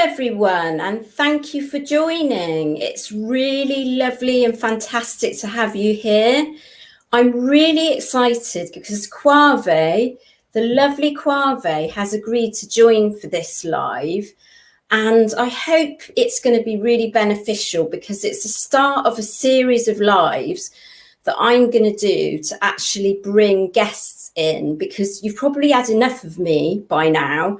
everyone, and thank you for joining. It's really lovely and fantastic to have you here. I'm really excited because Quave, the lovely Quave, has agreed to join for this live. And I hope it's going to be really beneficial because it's the start of a series of lives that I'm going to do to actually bring guests in, because you've probably had enough of me by now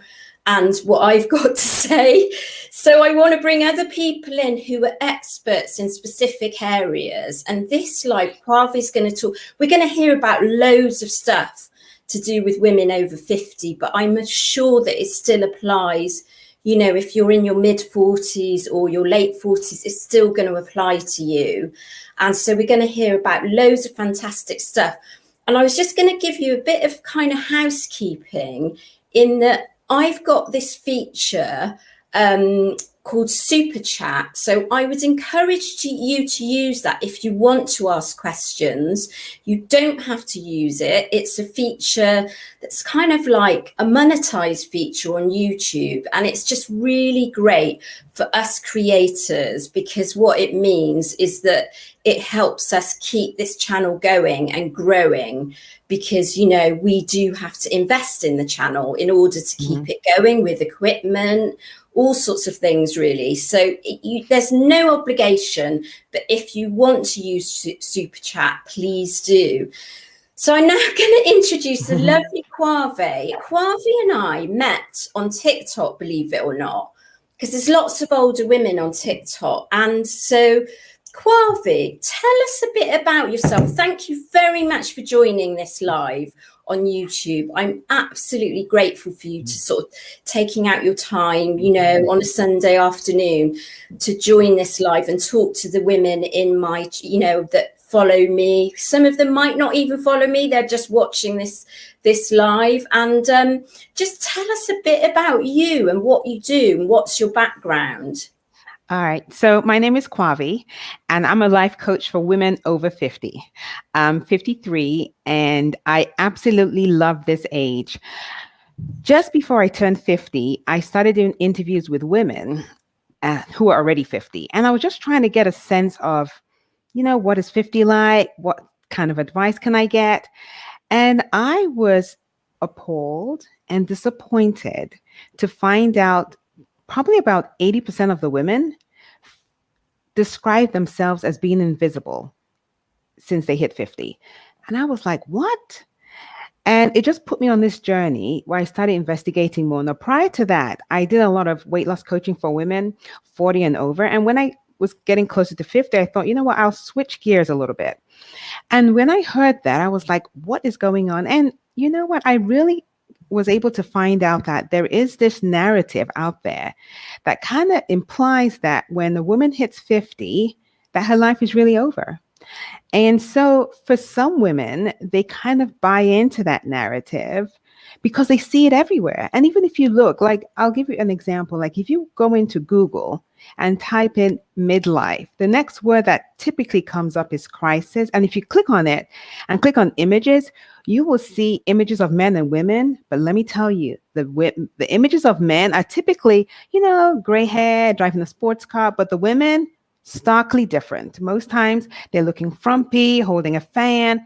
and what I've got to say. So I want to bring other people in who are experts in specific areas. And this live, Quave is going to talk. We're going to hear about loads of stuff to do with women over 50, but I'm sure that it still applies. You know, if you're in your mid 40s or your late 40s, it's still going to apply to you. And so we're going to hear about loads of fantastic stuff. And I was just going to give you a bit of kind of housekeeping in that I've got this feature called Super Chat. So I would encourage you to use that if you want to ask questions. You don't have to use it. It's a feature that's kind of like a monetized feature on YouTube. And it's just really great for us creators, because what it means is that it helps us keep this channel going and growing, because, you know, we do have to invest in the channel in order to keep it going with equipment, all sorts of things, really. So there's no obligation, but if you want to use Super Chat, please do. So I'm now going to introduce the lovely Quave. Quave and I met on TikTok, believe it or not, because there's lots of older women on TikTok. And so, Quave, tell us a bit about yourself. Thank you very much for joining this live on YouTube. I'm absolutely grateful for you to sort of taking out your time, you know, on a Sunday afternoon to join this live and talk to the women in my, you know, that follow me. Some of them might not even follow me. They're just watching this live. And just tell us a bit about you and what you do and what's your background. All right. So my name is Quave, and I'm a life coach for women over 50. I'm 53, and I absolutely love this age. Just before I turned 50, I started doing interviews with women who are already 50. And I was just trying to get a sense of, you know, what is 50 like? What kind of advice can I get? And I was appalled and disappointed to find out probably about 80% of the women describe themselves as being invisible since they hit 50. And I was like, what? And it just put me on this journey where I started investigating more. Now, prior to that, I did a lot of weight loss coaching for women 40 and over. And when I was getting closer to 50, I thought, you know what, I'll switch gears a little bit. And when I heard that, I was like, what is going on? And you know what, I really was able to find out that there is this narrative out there that kind of implies that when a woman hits 50, that her life is really over. And so for some women, they kind of buy into that narrative because they see it everywhere. And even if you look, like, I'll give you an example. Like if you go into Google and type in midlife, the next word that typically comes up is crisis. And if you click on it and click on images, you will see images of men and women. But let me tell you, the images of men are typically, you know, gray hair, driving a sports car, but the women, starkly different. Most times they're looking frumpy, holding a fan.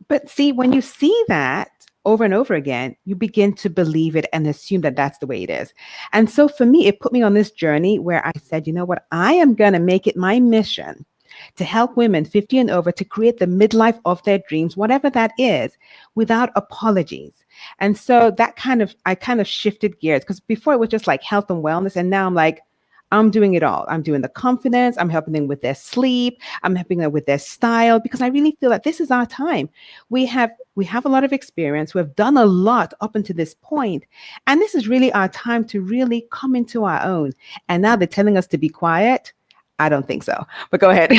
But see, when you see that over and over again, you begin to believe it and assume that that's the way it is. And so for me, it put me on this journey where I said, you know what, I am going to make it my mission to help women 50 and over to create the midlife of their dreams, whatever that is, without apologies. And so that I kind of shifted gears, because before it was just like health and wellness. And now I'm like, I'm doing it all. I'm doing the confidence. I'm helping them with their sleep. I'm helping them with their style, because I really feel that this is our time. We have a lot of experience. We have done a lot up until this point. And this is really our time to really come into our own. And now they're telling us to be quiet. I don't think so, but go ahead.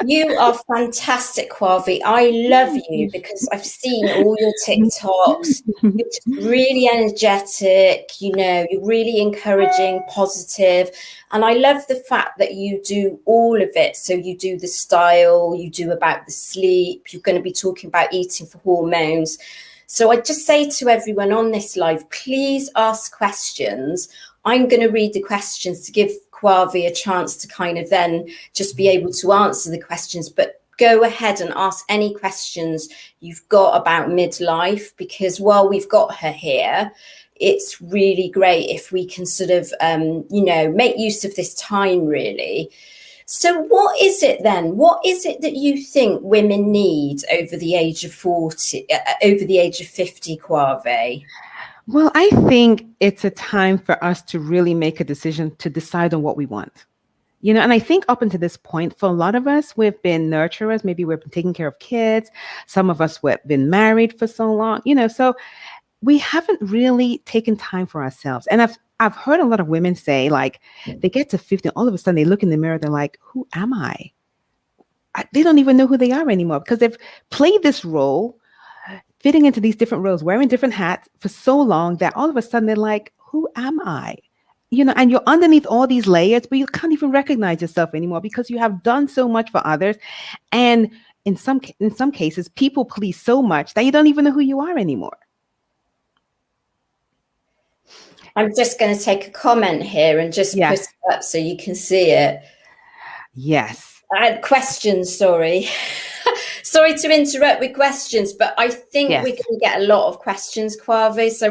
You are fantastic, Quave. I love you because I've seen all your TikToks. You're just really energetic, you know, you're really encouraging, positive. And I love the fact that you do all of it. So you do the style, you do about the sleep, you're going to be talking about eating for hormones. So I just say to everyone on this live, please ask questions. I'm going to read the questions to give Quavi a chance to kind of then just be able to answer the questions. But go ahead and ask any questions you've got about midlife, because while we've got her here, it's really great if we can sort of, make use of this time, really. So what is it then? What is it that you think women need over the age of 40, over the age of 50, Quave? Well, I think it's a time for us to really make a decision to decide on what we want. And I think up until this point, for a lot of us, we've been nurturers. Maybe we've been taking care of kids. Some of us have been married for so long, so we haven't really taken time for ourselves. And I've heard a lot of women say, like, they get to 50, all of a sudden they look in the mirror, they're like, who am I? They don't even know who they are anymore, because they've played this role, fitting into these different roles, wearing different hats for so long that all of a sudden they're like, who am I? And you're underneath all these layers, but you can't even recognize yourself anymore because you have done so much for others. And in some cases, people please so much that you don't even know who you are anymore. I'm just going to take a comment here and just put it up so you can see it. Yes. I had questions, sorry. Sorry to interrupt with questions, but I think we're going to get a lot of questions, Quave, so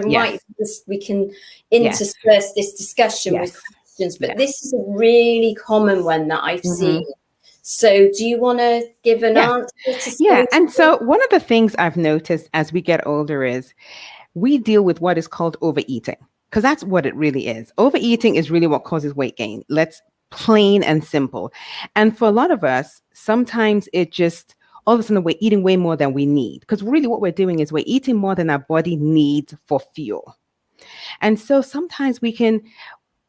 we can intersperse this discussion with questions, but this is a really common one that I've seen. So do you want to give an answer? And so one of the things I've noticed as we get older is we deal with what is called overeating, because that's what it really is. Overeating is really what causes weight gain. Let's plain and simple. And for a lot of us, sometimes it just, all of a sudden we're eating way more than we need, because really what we're doing is we're eating more than our body needs for fuel. And so sometimes we can,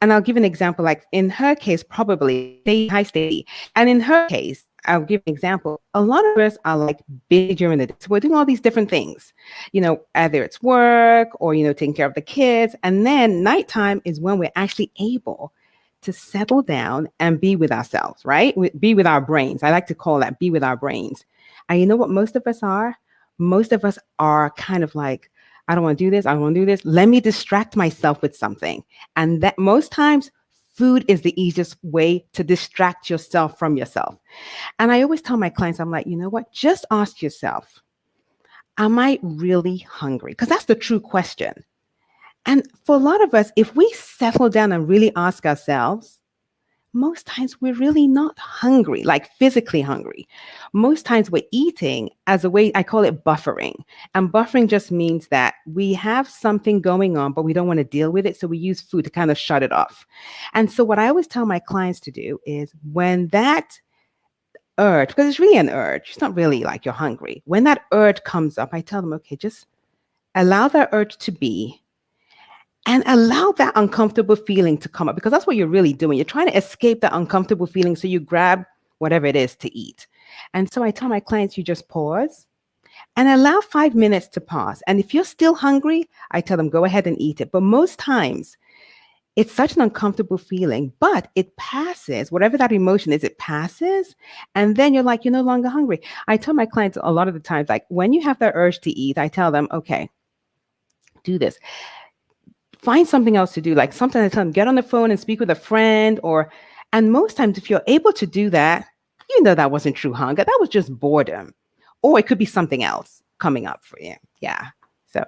and I'll give an example, like in her case, probably high state. And in her case, I'll give an example. A lot of us are like busy during the day. So we're doing all these different things, either it's work or, taking care of the kids. And then nighttime is when we're actually able to settle down and be with ourselves, right? Be with our brains. I like to call that be with our brains. And you know what most of us are? Most of us are kind of like, I don't want to do this. I don't want to do this. Let me distract myself with something. And that most times food is the easiest way to distract yourself from yourself. And I always tell my clients, I'm like, you know what? Just ask yourself, am I really hungry? Because that's the true question. And for a lot of us, if we settle down and really ask ourselves, most times we're really not hungry, like physically hungry. Most times we're eating as a way, I call it buffering. And buffering just means that we have something going on, but we don't want to deal with it. So we use food to kind of shut it off. And so what I always tell my clients to do is when that urge, because it's really an urge, it's not really like you're hungry. When that urge comes up, I tell them, okay, just allow that urge to be. And allow that uncomfortable feeling to come up, because that's what you're really doing. You're trying to escape that uncomfortable feeling. So you grab whatever it is to eat. And so I tell my clients, you just pause and allow 5 minutes to pass. And if you're still hungry, I tell them, go ahead and eat it. But most times it's such an uncomfortable feeling, but it passes. Whatever that emotion is, it passes. And then you're like, you're no longer hungry. I tell my clients a lot of the times, like when you have that urge to eat, I tell them, okay, do this. Find something else to do. Like sometimes I tell them, get on the phone and speak with a friend, and most times if you're able to do that, that wasn't true hunger. That was just boredom. Or it could be something else coming up for you. Yeah. So.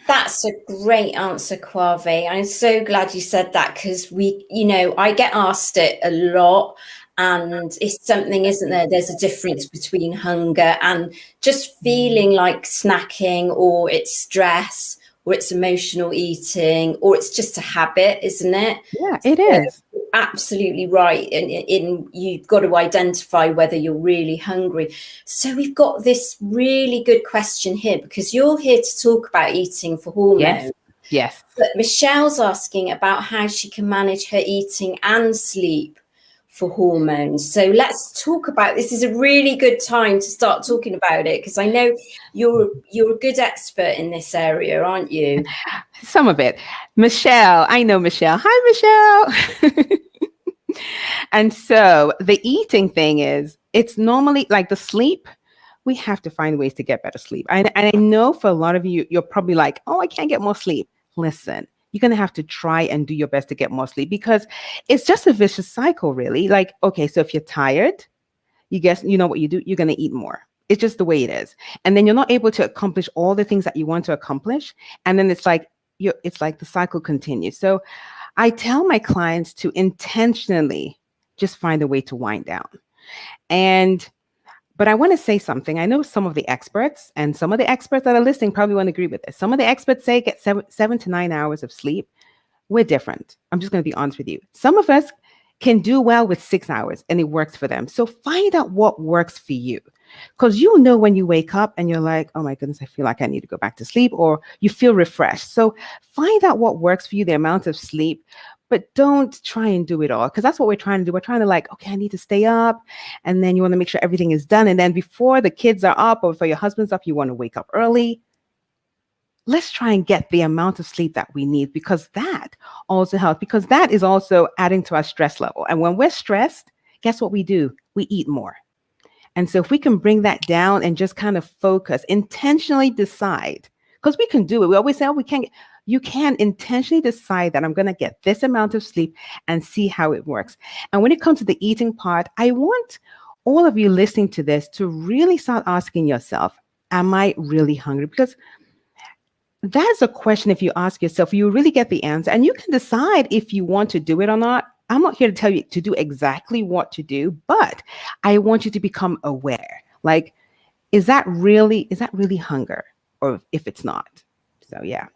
That's a great answer, Quave. I'm so glad you said that, because I get asked it a lot. And it's something, isn't there? There's a difference between hunger and just feeling like snacking, or it's stress, or it's emotional eating, or it's just a habit, isn't it? Yeah, it is. Absolutely right. And you've got to identify whether you're really hungry. So we've got this really good question here, because you're here to talk about eating for hormones. Yes. But Michelle's asking about how she can manage her eating and sleep for hormones. So let's talk about this. Is a really good time to start talking about it, because I know you're a good expert in this area, aren't you? Some of it. Michelle, I know Michelle. Hi, Michelle. And so the eating thing is, it's normally like the sleep. We have to find ways to get better sleep. And I know for a lot of you, you're probably like, oh, I can't get more sleep. Listen, you're going to have to try and do your best to get more sleep, because it's just a vicious cycle, really. Like, okay, so if you're tired, you know what you do? You're going to eat more. It's just the way it is. And then you're not able to accomplish all the things that you want to accomplish. And then it's like the cycle continues. So I tell my clients to intentionally just find a way to wind down. But I want to say something. I know some of the experts, and some of the experts that are listening probably won't agree with this. Some of the experts say get 7 to 9 hours of sleep. We're different. I'm just going to be honest with you. Some of us can do well with 6 hours and it works for them. So find out what works for you, because you know when you wake up and you're like, oh my goodness, I feel like I need to go back to sleep, or you feel refreshed. So find out what works for you, the amount of sleep, but don't try and do it all, because that's what we're trying to do. We're trying to like, okay, I need to stay up. And then you want to make sure everything is done. And then before the kids are up or before your husband's up, you want to wake up early. Let's try and get the amount of sleep that we need, because that also helps, because that is also adding to our stress level. And when we're stressed, guess what we do? We eat more. And so if we can bring that down and just kind of focus, intentionally decide, because we can do it. We always say, oh, you can intentionally decide that I'm going to get this amount of sleep and see how it works. And when it comes to the eating part, I want all of you listening to this to really start asking yourself, am I really hungry? Because that's a question, if you ask yourself, you really get the answer, and you can decide if you want to do it or not. I'm not here to tell you to do exactly what to do, but I want you to become aware. Like, is that really hunger, or if it's not? So, yeah.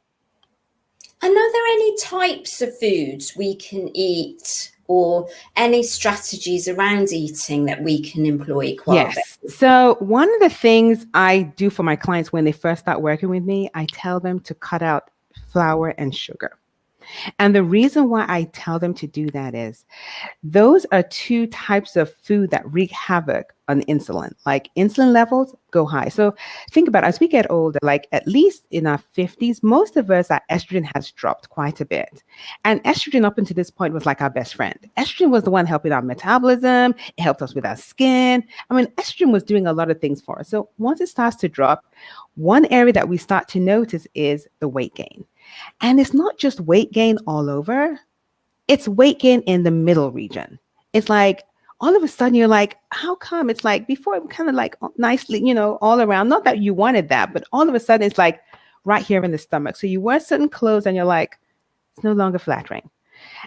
And are there any types of foods we can eat, or any strategies around eating that we can employ? Yes. So one of the things I do for my clients when they first start working with me, I tell them to cut out flour and sugar. And the reason why I tell them to do that is those are two types of food that wreak havoc on insulin. Like, insulin levels go high. So think about it, as we get older, like at least in our 50s, most of us, our estrogen has dropped quite a bit. And estrogen up until this point was like our best friend. Estrogen was the one helping our metabolism. It helped us with our skin. I mean, estrogen was doing a lot of things for us. So once it starts to drop, one area that we start to notice is the weight gain. And it's not just weight gain all over. It's weight gain in the middle region. It's like all of a sudden you're like, how come? It's like before it was kind of like nicely, all around. Not that you wanted that, but all of a sudden it's like right here in the stomach. So you wear certain clothes and you're like, it's no longer flattering.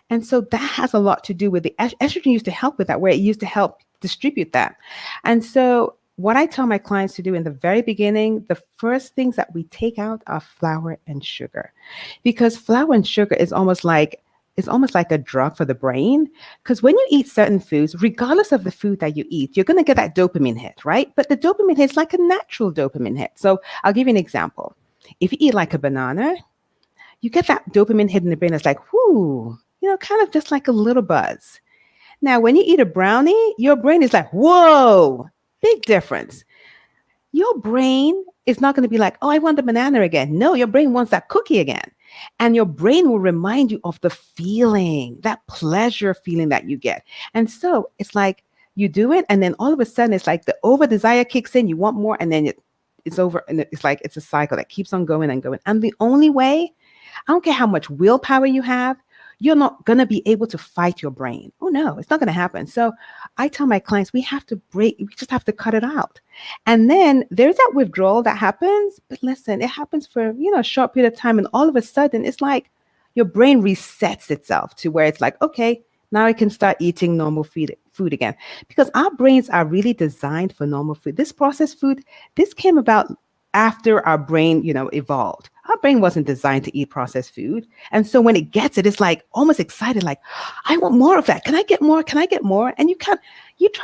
And so that has a lot to do with the estrogen used to help with that, where it used to help distribute that. And so what I tell my clients to do in the very beginning, the first things that we take out are flour and sugar, because flour and sugar is almost like a drug for the brain. Because when you eat certain foods, regardless of the food that you eat, you're going to get that dopamine hit, right? But the dopamine hit is like a natural dopamine hit. So I'll give you an example. If you eat like a banana, you get that dopamine hit in the brain. It's like, whoo, kind of just like a little buzz. Now, when you eat a brownie, your brain is like, whoa, big difference. Your brain is not going to be like, oh, I want the banana again. No, your brain wants that cookie again. And your brain will remind you of the feeling, that pleasure feeling that you get. And so it's like you do it, and then all of a sudden it's like the over desire kicks in, you want more, and then it's over. And it's like it's a cycle that keeps on going and going. And the only way, I don't care how much willpower you have, you're not going to be able to fight your brain. Oh, no, it's not going to happen. So I tell my clients, we just have to cut it out. And then there's that withdrawal that happens. But listen, it happens for, a short period of time. And all of a sudden, it's like your brain resets itself to where it's like, okay, now I can start eating normal food again. Because our brains are really designed for normal food. This processed food, this came about after our brain, evolved. Our brain wasn't designed to eat processed food. And so when it gets it, it's like almost excited, like, I want more of that. Can I get more? Can I get more? And you try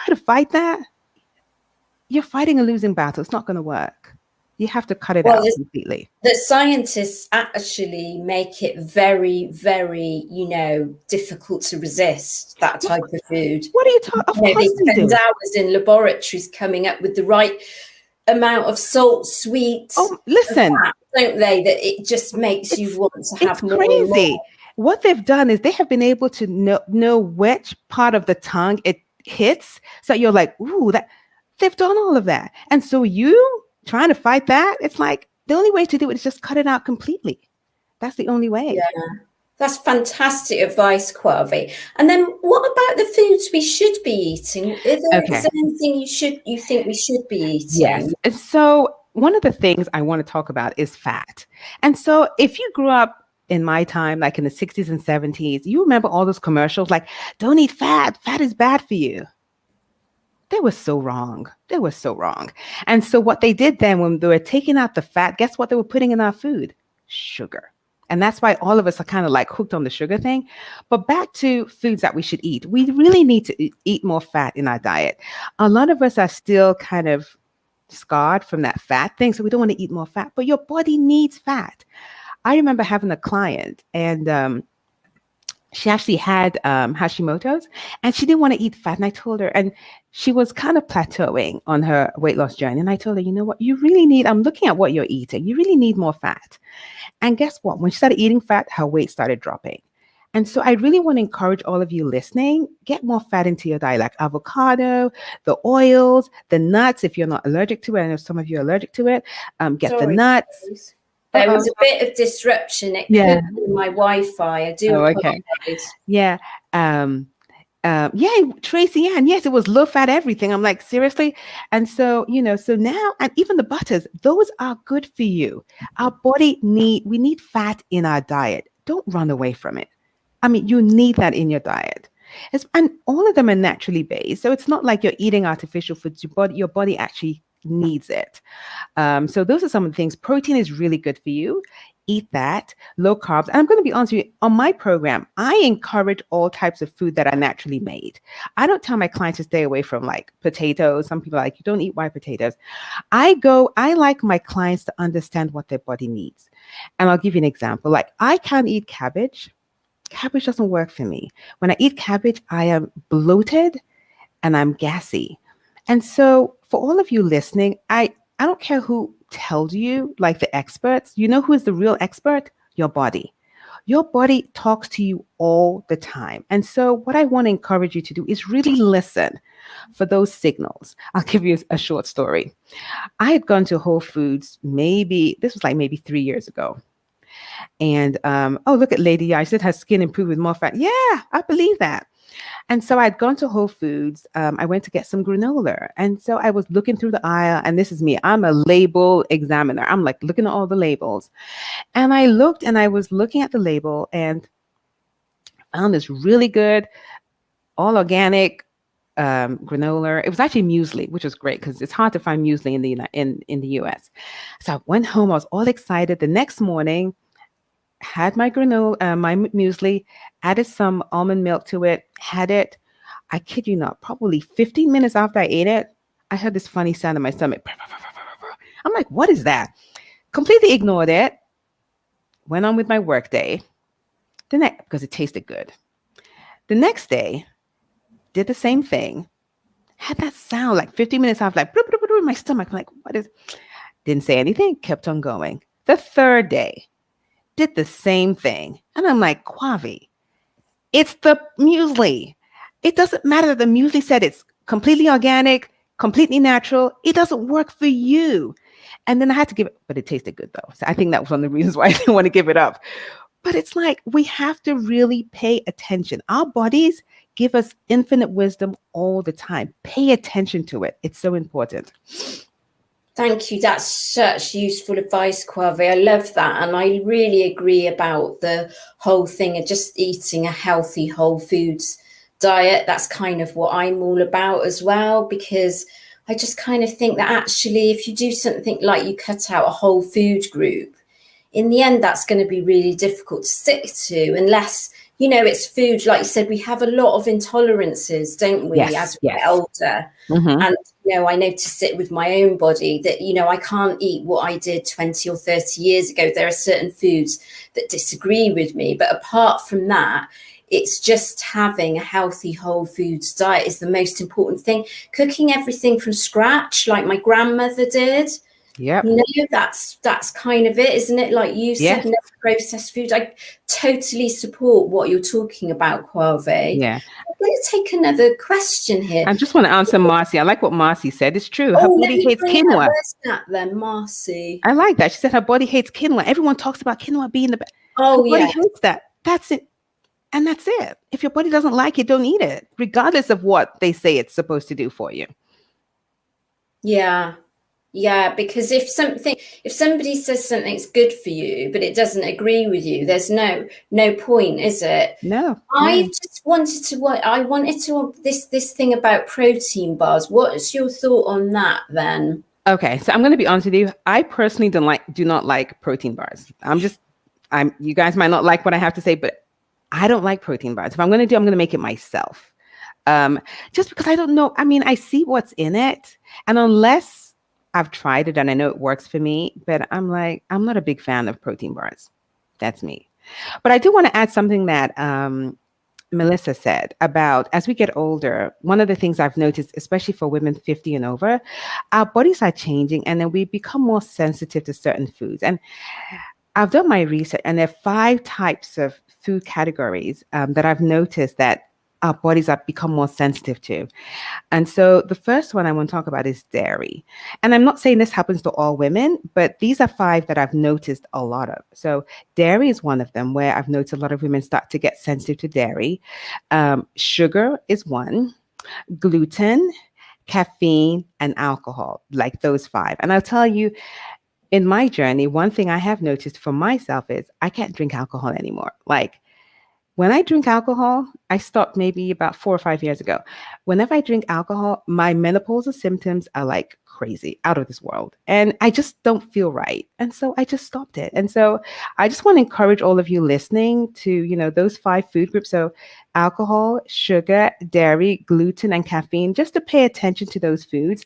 to fight that. You're fighting a losing battle. It's not going to work. You have to cut it out completely. The scientists actually make it very, very, difficult to resist that type of food. What are you talking about? They spend hours in laboratories coming up with the right amount of salt, sweet, listen, fat, don't they? That it just makes you want to have more. It's crazy. More. What they've done is they have been able to know which part of the tongue it hits. So you're like, ooh, that they've done all of that. And so you trying to fight that, it's like the only way to do it is just cut it out completely. That's the only way. Yeah. That's fantastic advice, Quavi. And then what about the foods we should be eating? Is there anything you think we should be eating? Yes. And so one of the things I want to talk about is fat. And so if you grew up in my time, like in the 60s and 70s, you remember all those commercials like, don't eat fat. Fat is bad for you. They were so wrong. They were so wrong. And so what they did then when they were taking out the fat, guess what they were putting in our food? Sugar. And that's why all of us are kind of like hooked on the sugar thing. But back to foods that we should eat. We really need to eat more fat in our diet. A lot of us are still kind of scarred from that fat thing. So we don't want to eat more fat, but your body needs fat. I remember having a client and she actually had Hashimoto's and she didn't want to eat fat. And I told her, and she was kind of plateauing on her weight loss journey. And I told her, you know what, you really need, I'm looking at what you're eating. You really need more fat. And guess what? When she started eating fat, her weight started dropping. And so I really want to encourage all of you listening, get more fat into your diet, like avocado, the oils, the nuts. If you're not allergic to it, I know some of you are allergic to it, get the nuts. Please. There was a bit of disruption. It could be my Wi-Fi. I do apologize. Yeah. Tracy Ann, yes, it was low fat everything. I'm like, seriously? And so, so now, and even the butters, those are good for you. Our body we need fat in our diet. Don't run away from it. I mean, you need that in your diet. And all of them are naturally based. So it's not like you're eating artificial foods. Your body actually needs it. So those are some of the things. Protein is really good for you. Eat that. Low carbs. And I'm going to be honest with you, on my program, I encourage all types of food that are naturally made. I don't tell my clients to stay away from like potatoes. Some people are like, you don't eat white potatoes. I like my clients to understand what their body needs. And I'll give you an example. Like I can't eat cabbage. Cabbage doesn't work for me. When I eat cabbage, I am bloated and I'm gassy. And so for all of you listening, I don't care who tells you, like the experts, you know who is the real expert? Your body. Your body talks to you all the time. And so what I want to encourage you to do is really listen for those signals. I'll give you a short story. I had gone to Whole Foods this was like maybe 3 years ago. And, look at Lady I said her skin improved with more fat. Yeah, I believe that. And so I'd gone to Whole Foods. I went to get some granola. And so I was looking through the aisle, and this is me. I'm a label examiner. I'm like looking at all the labels. And I looked and I was looking at the label and found this really good, all organic granola. It was actually muesli, which was great because it's hard to find muesli in the US. So I went home. I was all excited. The next morning, had my granola, my muesli, added some almond milk to it, had it. I kid you not, probably 15 minutes after I ate it, I heard this funny sound in my stomach. I'm like, what is that? Completely ignored it. Went on with my work day. Because it tasted good. The next day, did the same thing. Had that sound like 15 minutes after, like in my stomach. I'm like, what is? Didn't say anything. Kept on going. The third day, did the same thing. And I'm like, Quavi, it's the muesli. It doesn't matter that the muesli said it's completely organic, completely natural. It doesn't work for you. And then I had to give it, but it tasted good though. So I think that was one of the reasons why I didn't want to give it up. But it's like, we have to really pay attention. Our bodies give us infinite wisdom all the time. Pay attention to it. It's so important. Thank you. That's such useful advice, Quavi. I love that. And I really agree about the whole thing of just eating a healthy whole foods diet. That's kind of what I'm all about as well, because I just kind of think that actually if you do something like you cut out a whole food group, in the end, that's going to be really difficult to stick to unless, it's food. Like you said, we have a lot of intolerances, don't we, as we get older? Mm-hmm. And, I noticed it with my own body that, I can't eat what I did 20 or 30 years ago. There are certain foods that disagree with me. But apart from that, it's just having a healthy whole foods diet is the most important thing. Cooking everything from scratch, like my grandmother did. Yeah, that's kind of it, isn't it? Like you said, no processed food. I totally support what you're talking about, Quavi. Yeah. I'm going to take another question here. I just want to answer Marcy. I like what Marcy said. It's true. Her body hates quinoa. Where's that then, Marcy? I like that. She said her body hates quinoa. Everyone talks about quinoa being the best. Oh, her body hates that. That's it. And that's it. If your body doesn't like it, don't eat it, regardless of what they say it's supposed to do for you. Yeah. Yeah, because if somebody says something's good for you, but it doesn't agree with you, there's no point, is it? No. I just wanted to this thing about protein bars. What's your thought on that then? Okay, so I'm going to be honest with you. I personally do not like protein bars. You guys might not like what I have to say, but I don't like protein bars. If I'm going to make it myself. Just because I don't know. I mean, I see what's in it, and unless I've tried it and I know it works for me, but I'm not a big fan of protein bars. That's me. But I do want to add something that Melissa said about as we get older, one of the things I've noticed, especially for women 50 and over, our bodies are changing and then we become more sensitive to certain foods. And I've done my research and there are 5 types of food categories that I've noticed that our bodies have become more sensitive to. And so the first one I want to talk about is dairy. And I'm not saying this happens to all women, but these are 5 that I've noticed a lot of. So dairy is one of them where I've noticed a lot of women start to get sensitive to dairy. Sugar is one, gluten, caffeine, and alcohol, like those 5. And I'll tell you, in my journey, one thing I have noticed for myself is I can't drink alcohol anymore. Like, when I drink alcohol, I stopped maybe about 4 or 5 years ago. Whenever I drink alcohol, my menopausal symptoms are like crazy, out of this world. And I just don't feel right. And so I just stopped it. And so I just want to encourage all of you listening to, those 5 food groups. So alcohol, sugar, dairy, gluten, and caffeine, just to pay attention to those foods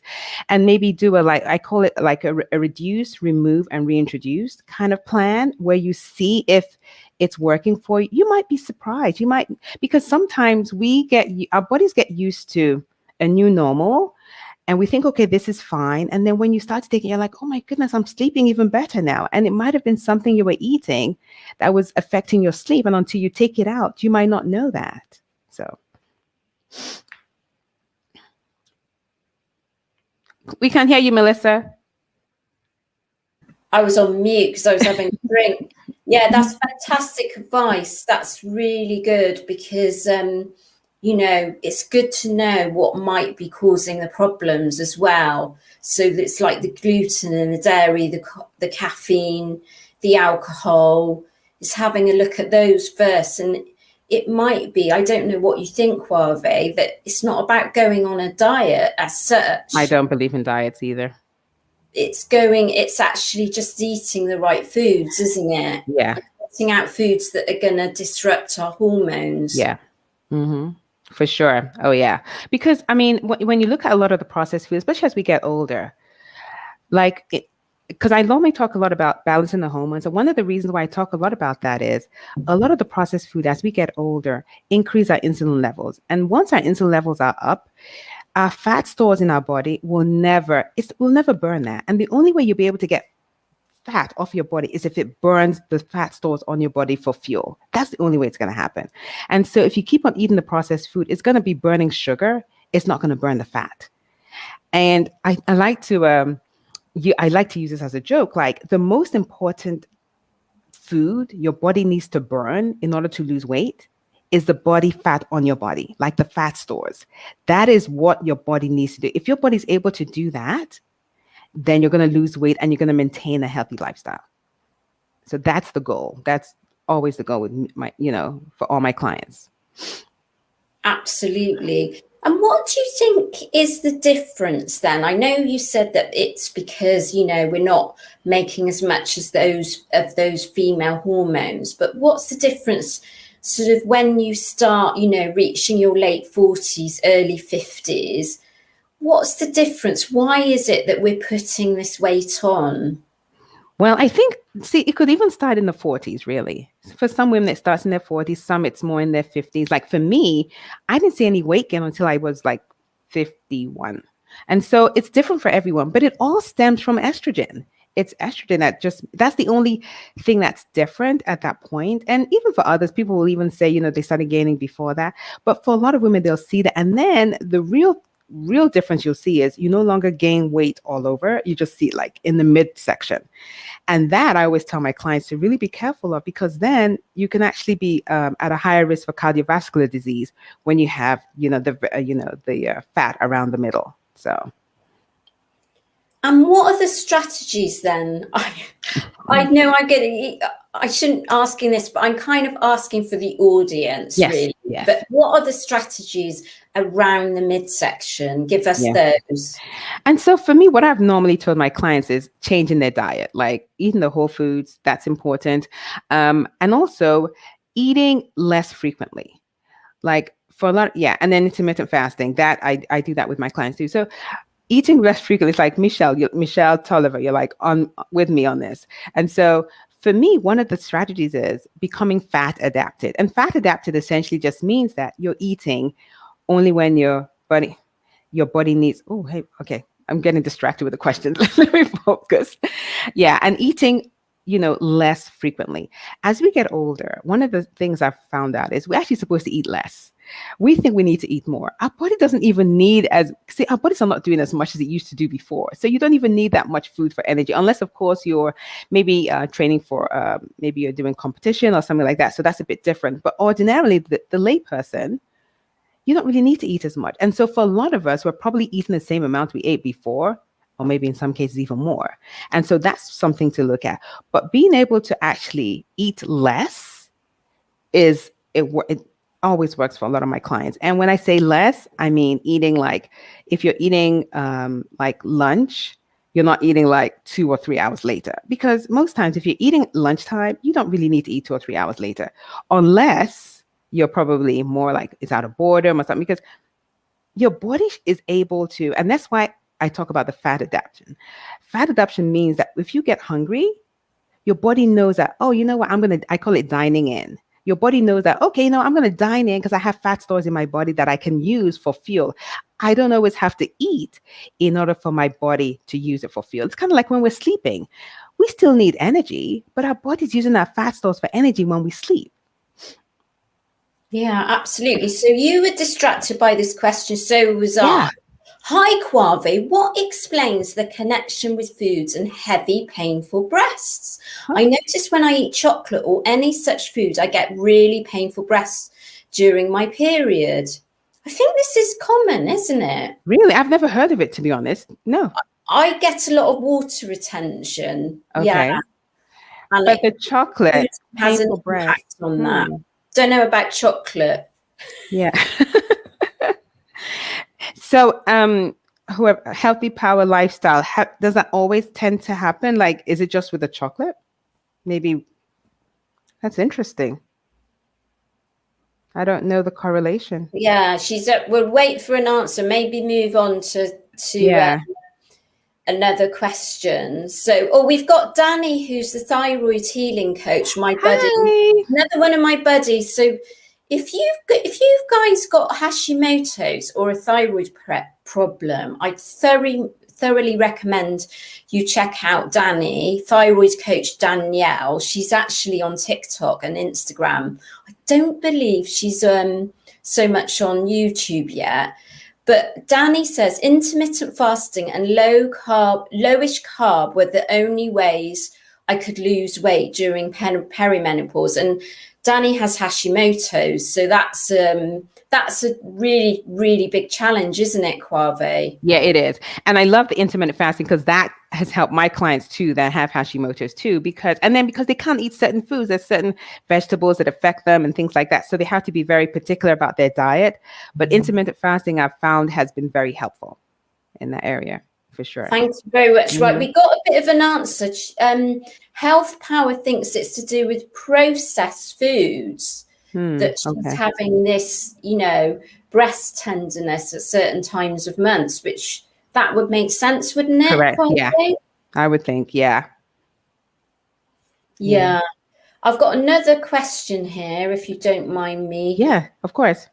and maybe do I call it like a reduce, remove, and reintroduce kind of plan where you see if it's working for you. You might be surprised. Because sometimes our bodies get used to a new normal and we think, okay, this is fine. And then when you start to take it, you're like, oh my goodness, I'm sleeping even better now. And it might have been something you were eating that was affecting your sleep. And until you take it out, you might not know that. So we can't hear you, Melissa. I was on mute because I was having a drink. Yeah, that's fantastic advice. That's really good because, it's good to know what might be causing the problems as well. So it's like the gluten and the dairy, the caffeine, the alcohol, is having a look at those first. And it might be, I don't know what you think, Quave, that it's not about going on a diet as such. I don't believe in diets either. It's actually just eating the right foods, isn't it? Yeah. Cutting out foods that are going to disrupt our hormones. Yeah. Mm-hmm. For sure. Oh, yeah. Because, I mean, when you look at a lot of the processed foods, especially as we get older, because I normally talk a lot about balancing the hormones. And one of the reasons why I talk a lot about that is a lot of the processed food, as we get older, increase our insulin levels. And once our insulin levels are up, our fat stores in our body will never burn that. And the only way you'll be able to get fat off your body is if it burns the fat stores on your body for fuel. That's the only way it's going to happen. And so if you keep on eating the processed food, it's going to be burning sugar. It's not going to burn the fat. And I like to use this as a joke. Like, the most important food your body needs to burn in order to lose weight is the body fat on your body, like the fat stores. That is what your body needs to do. If your body's able to do that, then you're going to lose weight and you're going to maintain a healthy lifestyle. So that's the goal. That's always the goal with for all my clients. Absolutely. And what do you think is the difference then? I know you said that it's because, we're not making as much as those female hormones, but what's the difference sort of when you start, reaching your late 40s, early 50s? What's the difference? Why is it that we're putting this weight on? Well, I think, it could even start in the 40s, really. For some women, it starts in their 40s. Some, it's more in their 50s. Like for me, I didn't see any weight gain until I was like 51. And so it's different for everyone, but it all stems from estrogen. It's estrogen that's the only thing that's different at that point. And even for others, people will even say, they started gaining before that. But for a lot of women, they'll see that. And then the real real difference you'll see is you no longer gain weight all over. You just see it like in the midsection. And that I always tell my clients to really be careful of, because then you can actually be at a higher risk for cardiovascular disease when you have, the fat around the middle. So. And what are the strategies then? I know I shouldn't asking this, but I'm kind of asking for the audience, Yes, really. yes. But what are the strategies around the midsection? Give us those. And so for me, what I've normally told my clients is changing their diet, like eating the whole foods. That's important. And also eating less frequently, like for a lot. Yeah. And then intermittent fasting, that I do that with my clients too. So eating less frequently, it's like Michelle Tolliver, you're like on with me on this. And so for me, one of the strategies is becoming fat adapted. And fat adapted essentially just means that you're eating only when your body needs. Oh, hey, okay. I'm getting distracted with the questions. Let me focus. Yeah. And eating, less frequently. As we get older, one of the things I've found out is we're actually supposed to eat less. We think we need to eat more. Our body doesn't even need our bodies are not doing as much as it used to do before. So you don't even need that much food for energy, unless of course you're maybe training for, maybe you're doing competition or something like that. So that's a bit different. But ordinarily the lay person, you don't really need to eat as much. And so for a lot of us, we're probably eating the same amount we ate before, or maybe in some cases even more. And so that's something to look at. But being able to actually eat less it always works for a lot of my clients. And when I say less, I mean eating like, if you're eating like lunch, you're not eating like 2 or 3 hours later. Because most times if you're eating lunchtime, you don't really need to eat 2 or 3 hours later, unless you're probably more like it's out of boredom or something, because your body is able to, and that's why I talk about the fat adaptation. Fat adaptation means that if you get hungry, your body knows that, oh, you know what, I call it dining in. Your body knows that, okay, I'm going to dine in because I have fat stores in my body that I can use for fuel. I don't always have to eat in order for my body to use it for fuel. It's kind of like when we're sleeping. We still need energy, but our body's using our fat stores for energy when we sleep. Yeah, absolutely. So you were distracted by this question. So was I. Hi, Quave. What explains the connection with foods and heavy, painful breasts? I notice when I eat chocolate or any such food, I get really painful breasts during my period. I think this is common, isn't it? Really? I've never heard of it, to be honest. No. I get a lot of water retention. Okay. Yeah. And but the chocolate has an impact breast. on that. Don't know about chocolate. Yeah. So, whoever healthy power lifestyle, does that always tend to happen? Like, is it just with the chocolate? Maybe. That's interesting. I don't know the correlation. Yeah, we'll wait for an answer. Maybe move on to another question. So, we've got Danny, who's the thyroid healing coach, my buddy. Hi. Another one of my buddies. So, if you've guys got Hashimoto's or a thyroid problem, I'd thoroughly recommend you check out Danny, thyroid coach Danielle. She's actually on TikTok and Instagram. I don't believe she's so much on YouTube yet. But Danny says intermittent fasting and lowish carb were the only ways I could lose weight during perimenopause. And Danny has Hashimoto's, so that's a really, really big challenge, isn't it, Quave? Yeah, it is. And I love the intermittent fasting because that has helped my clients too that have Hashimoto's too, because they can't eat certain foods, there's certain vegetables that affect them and things like that. So they have to be very particular about their diet. But intermittent fasting I've found has been very helpful in that area. For sure. Thanks very much. Right, we got a bit of an answer. Health Power thinks it's to do with processed foods, that she's having this, breast tenderness at certain times of months, which that would make sense, wouldn't it? Correct. Yeah, I would think. Yeah. I've got another question here, if you don't mind me. Yeah, of course.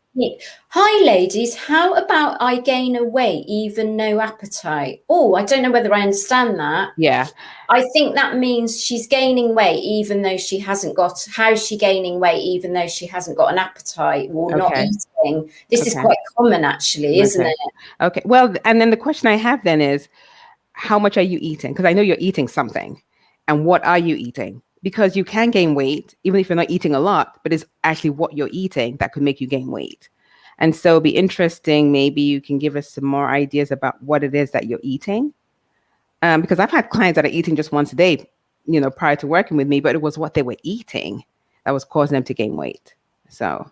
Hi, ladies. How about I gain a weight, even no appetite? Oh, I don't know whether I understand that. Yeah. I think that means she's gaining weight, even though she hasn't got. How's she gaining weight, even though she hasn't got an appetite or not eating? eating. This is quite common, actually, isn't it? Okay. Well, and then the question I have then is, how much are you eating? Because I know you're eating something. And what are you eating? Because you can gain weight, even if you're not eating a lot, but it's actually what you're eating that could make you gain weight. And so it'd be interesting, maybe you can give us some more ideas about what it is that you're eating. Because I've had clients that are eating just once a day, prior to working with me, but it was what they were eating that was causing them to gain weight. So.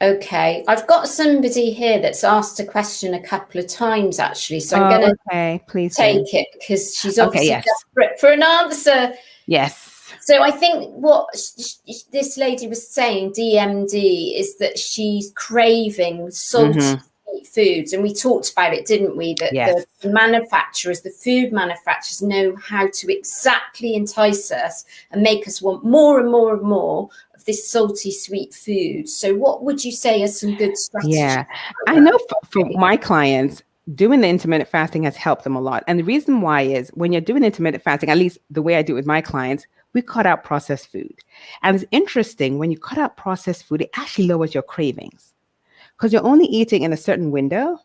Okay, I've got somebody here that's asked a question a couple of times, actually. So I'm going to take it because she's obviously desperate for an answer. Yes. So I think what this lady was saying, DMD, is that she's craving salty foods. And we talked about it, didn't we? That the manufacturers, the food manufacturers, know how to exactly entice us and make us want more and more and more of this salty, sweet food. So what would you say are some good strategies? Yeah, I know for my clients, doing the intermittent fasting has helped them a lot. And the reason why is when you're doing intermittent fasting, at least the way I do it with my clients, we cut out processed food. And it's interesting, when you cut out processed food, it actually lowers your cravings because you're only eating in a certain window.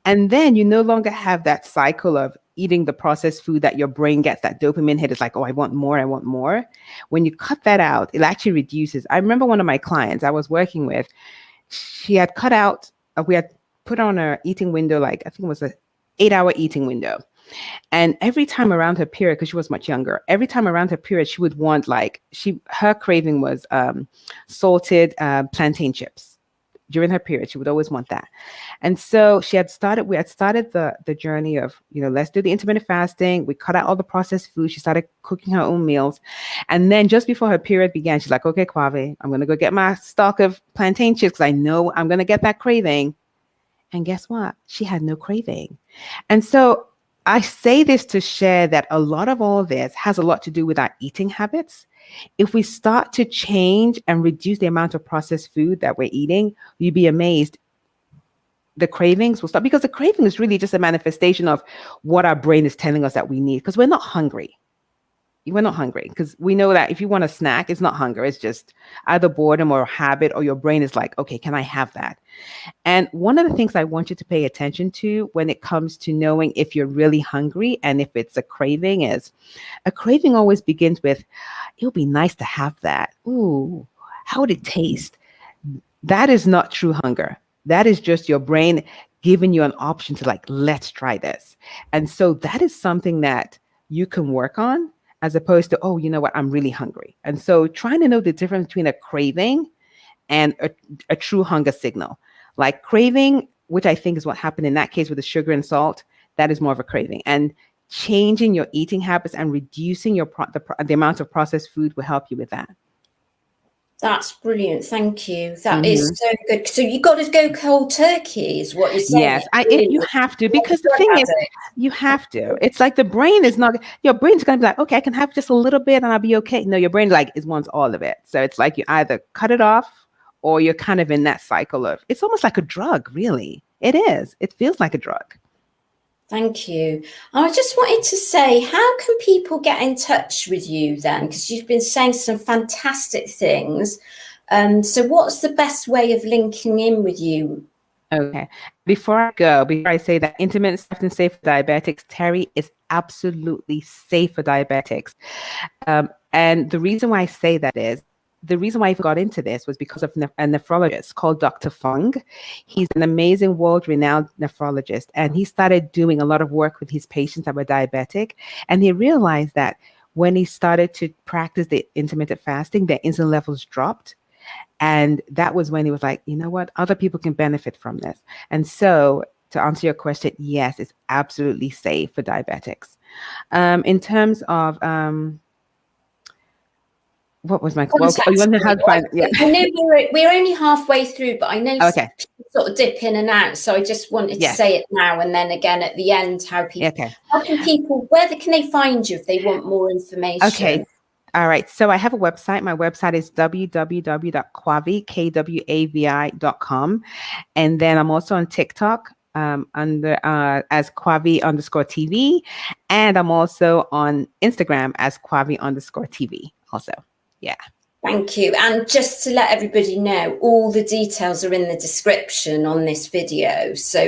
And then you no longer have that cycle of eating the processed food that your brain gets that dopamine hit. It's like, oh, I want more, I want more. When you cut that out, it actually reduces. I remember one of my clients I was working with, she had cut out, we had put on her eating window, like I think it was an 8-hour eating window. And every time around her period, because she was much younger, every time around her period, she would want her craving was salted plantain chips. During her period, she would always want that. And so we had started the journey of, let's do the intermittent fasting. We cut out all the processed food. She started cooking her own meals. And then just before her period began, she's like, okay, Kwave, I'm going to go get my stock of plantain chips because I know I'm going to get that craving. And guess what? She had no craving. And so I say this to share that a lot of all this has a lot to do with our eating habits. If we start to change and reduce the amount of processed food that we're eating, you'd be amazed. The cravings will stop, because the craving is really just a manifestation of what our brain is telling us that we need, because we're not hungry. We're not hungry because we know that if you want a snack, it's not hunger. It's just either boredom or habit, or your brain is like, okay, can I have that? And one of the things I want you to pay attention to when it comes to knowing if you're really hungry and if it's a craving is, a craving always begins with, it would be nice to have that. Ooh, how would it taste? That is not true hunger. That is just your brain giving you an option to let's try this. And so that is something that you can work on, as opposed to, oh, you know what, I'm really hungry. And so trying to know the difference between a craving and a true hunger signal. Like craving, which I think is what happened in that case with the sugar and salt, that is more of a craving. And changing your eating habits and reducing the amount of processed food will help you with that. That's brilliant. Thank you. That is so good. So you got to go cold turkey is what you're saying. Yes, you have to, because the thing is, you have to. It's like your brain's going to be like, okay, I can have just a little bit and I'll be okay. No, your brain wants all of it. So it's like you either cut it off or you're kind of in that cycle of, it's almost like a drug, really. It is. It feels like a drug. Thank you. I just wanted to say, how can people get in touch with you then? Because you've been saying some fantastic things. So what's the best way of linking in with you? Okay. Before I say that intermittent fasting is safe for diabetics, Terry, is absolutely safe for diabetics. And the reason why I say that is, the reason why I got into this was because of a nephrologist called Dr. Fung. He's an amazing world-renowned nephrologist, and he started doing a lot of work with his patients that were diabetic. And he realized that when he started to practice the intermittent fasting, their insulin levels dropped. And that was when he was like, you know what, other people can benefit from this. And so to answer your question, yes, it's absolutely safe for diabetics. In terms of, what was my question? Oh, you want to know how to find? Yeah. I know we're only halfway through, but I know people sort of dip in and out. So I just wanted to say it now and then again at the end, where can they find you if they want more information? Okay. All right. So I have a website. My website is www.kwavi.com. And then I'm also on TikTok under as Kwavi_TV. And I'm also on Instagram as Kwavi_TV also. Yeah. Thank you. And just to let everybody know, all the details are in the description on this video. So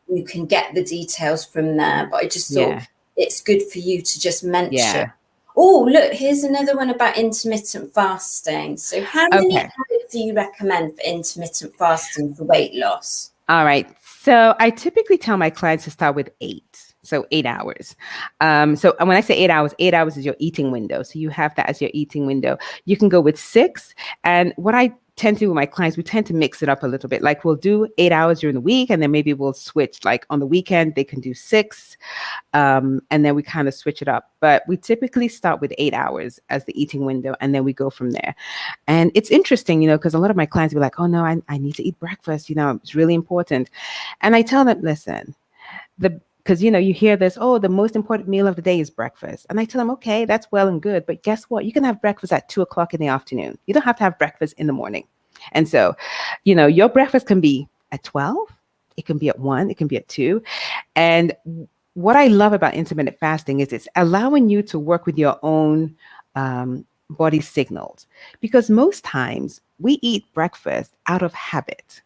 you can get the details from there. But I just thought it's good for you to just mention. Yeah. Oh, look, here's another one about intermittent fasting. So how many calories do you recommend for intermittent fasting for weight loss? All right. So I typically tell my clients to start with 8. So 8 hours. So when I say 8 hours is your eating window. So you have that as your eating window. You can go with 6. And what I tend to do with my clients, we tend to mix it up a little bit. Like we'll do 8 hours during the week, and then maybe we'll switch. Like on the weekend, they can do 6. And then we kind of switch it up. But we typically start with 8 hours as the eating window, and then we go from there. And it's interesting, because a lot of my clients will be like, oh, no, I need to eat breakfast. It's really important. And I tell them, listen, because, you hear this, oh, the most important meal of the day is breakfast. And I tell them, okay, that's well and good. But guess what? You can have breakfast at 2:00 in the afternoon. You don't have to have breakfast in the morning. And so, your breakfast can be at 12. It can be at 1. It can be at 2. And what I love about intermittent fasting is it's allowing you to work with your own body signals. Because most times we eat breakfast out of habit.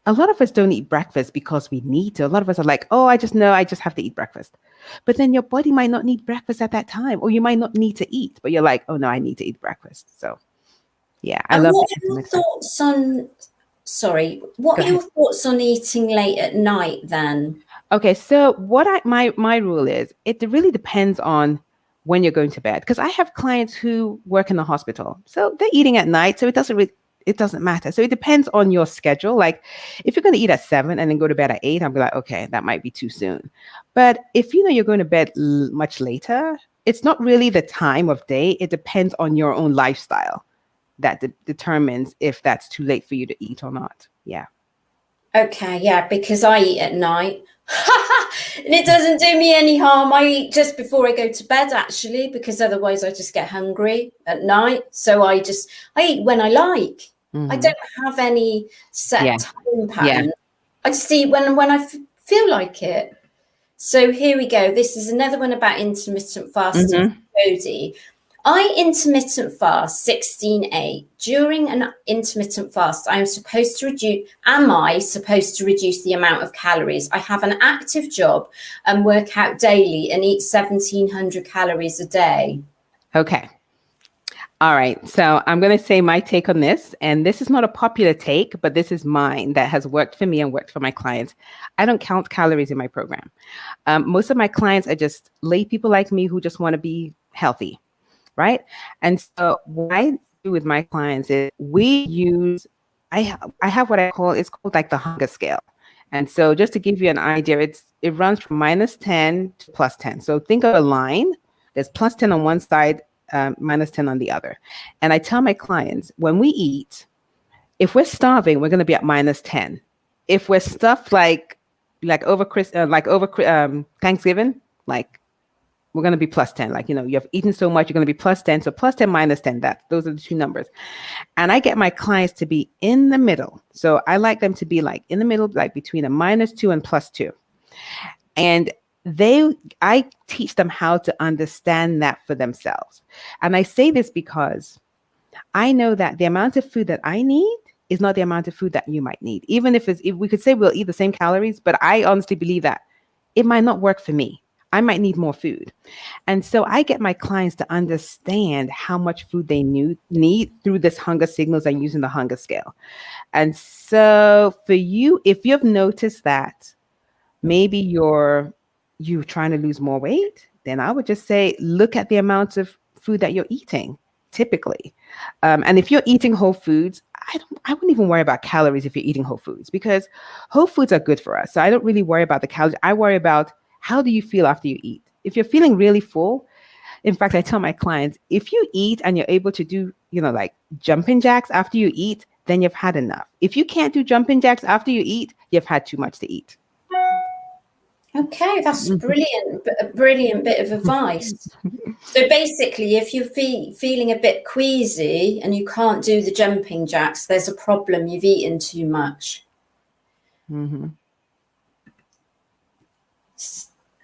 A lot of us don't eat breakfast because we need to. A lot of us are like, oh, I just know I just have to eat breakfast. But then your body might not need breakfast at that time, or you might not need to eat, but you're like, oh no, I need to eat breakfast. So yeah, I love what are your thoughts on, what are your thoughts on eating late at night then? Okay, so my rule is, it really depends on when you're going to bed. Because I have clients who work in the hospital. So they're eating at night, so it doesn't matter. So it depends on your schedule. Like if you're going to eat at 7 and then go to bed at 8, I'm like, okay, that might be too soon. But if you're going to bed much later, it's not really the time of day. It depends on your own lifestyle that determines if that's too late for you to eat or not. Yeah. Okay, yeah, because I eat at night. And it doesn't do me any harm. I eat just before I go to bed, actually, because otherwise I just get hungry at night. So I eat when I like. Mm-hmm. I don't have any set time pattern. I just eat when I feel like it. So here we go. This is another one about intermittent fasting for Jodie. I intermittent fast 16/8. During an intermittent fast, am I supposed to reduce the amount of calories? I have an active job and work out daily and eat 1,700 calories a day. Okay. All right. So I'm going to say my take on this, and this is not a popular take, but this is mine that has worked for me and worked for my clients. I don't count calories in my program. Most of my clients are just lay people like me who just want to be healthy. Right. And so what I do with my clients is I have what it's called like the hunger scale. And so just to give you an idea, it runs from -10 to +10. So think of a line. There's +10 on one side, -10 on the other. And I tell my clients, when we eat, if we're starving, we're going to be at -10. If we're stuffed like over Thanksgiving, we're going to be +10. Like, you have eaten so much, you're going to be +10. So +10, -10, those are the two numbers. And I get my clients to be in the middle. So I like them to be like in the middle, like between a -2 and +2. And I teach them how to understand that for themselves. And I say this because I know that the amount of food that I need is not the amount of food that you might need. Even if we could say we'll eat the same calories, but I honestly believe that it might not work for me. I might need more food. And so I get my clients to understand how much food they need through this hunger signals and using the hunger scale. And so for you, if you've noticed that maybe you're trying to lose more weight, then I would just say, look at the amount of food that you're eating typically. And if you're eating whole foods, I wouldn't even worry about calories if you're eating whole foods, because whole foods are good for us. So I don't really worry about the calories. I worry about, how do you feel after you eat? If you're feeling really full, in fact, I tell my clients, if you eat and you're able to do, like jumping jacks after you eat, then you've had enough. If you can't do jumping jacks after you eat, you've had too much to eat. Okay, that's brilliant. A brilliant bit of advice. So basically, if you're feeling a bit queasy and you can't do the jumping jacks, there's a problem. You've eaten too much. Mm-hmm.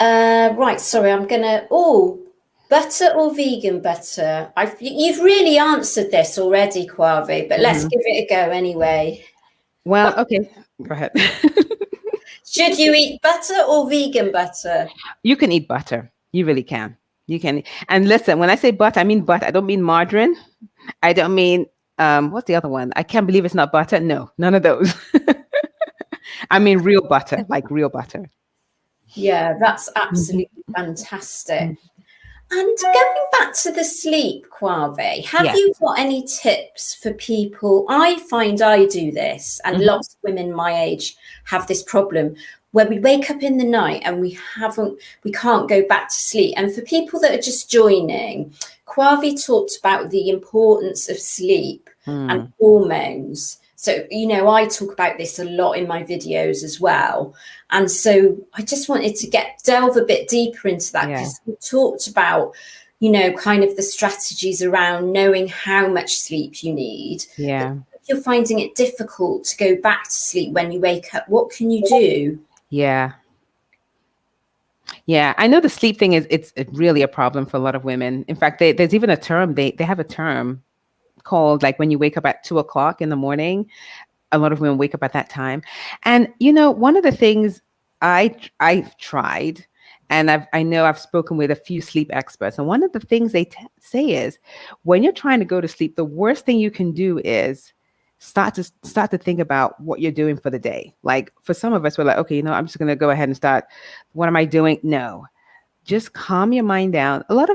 Right, sorry, I'm gonna. Butter or vegan butter? You've really answered this already, Quave, but let's give it a go anyway. Well, okay, go ahead. Should you eat butter or vegan butter? You can eat butter. You really can. You can. And listen, when I say butter, I mean butter. I don't mean margarine. I don't mean, what's the other one? I can't believe it's not butter. No, none of those. I mean real butter, like real butter. Yeah, that's absolutely fantastic. And going back to the sleep, Quave, have you got any tips for people? I find I do this, and lots of women my age have this problem where we wake up in the night and we can't go back to sleep. And for people that are just joining, Quave talked about the importance of sleep and hormones. So, I talk about this a lot in my videos as well. And so I just wanted to delve a bit deeper into that, because we talked about, kind of the strategies around knowing how much sleep you need. Yeah. If you're finding it difficult to go back to sleep when you wake up, what can you do? Yeah. Yeah, I know the sleep thing it's really a problem for a lot of women. In fact, there's even a term, they have a term called, like, when you wake up at 2:00 in the morning, a lot of women wake up at that time. And, one of the things I've tried, and I know I've spoken with a few sleep experts, and one of the things they say is, when you're trying to go to sleep, the worst thing you can do is start to think about what you're doing for the day. Like, for some of us, we're like, okay, I'm just going to go ahead and start. What am I doing? No, just calm your mind down. A lot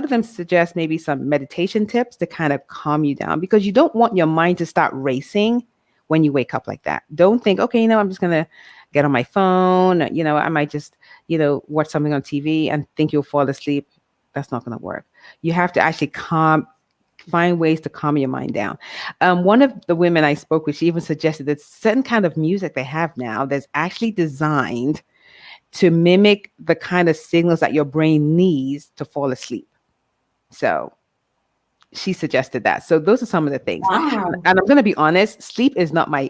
of them suggest maybe some meditation tips to kind of calm you down, because you don't want your mind to start racing when you wake up like that. Don't think, okay, I'm just going to get on my phone. I might just, watch something on TV and think you'll fall asleep. That's not going to work. You have to actually find ways to calm your mind down. One of the women I spoke with, she even suggested that certain kind of music they have now that's actually designed to mimic the kind of signals that your brain needs to fall asleep. So she suggested that. So those are some of the things. Wow. And I'm going to be honest, sleep is not my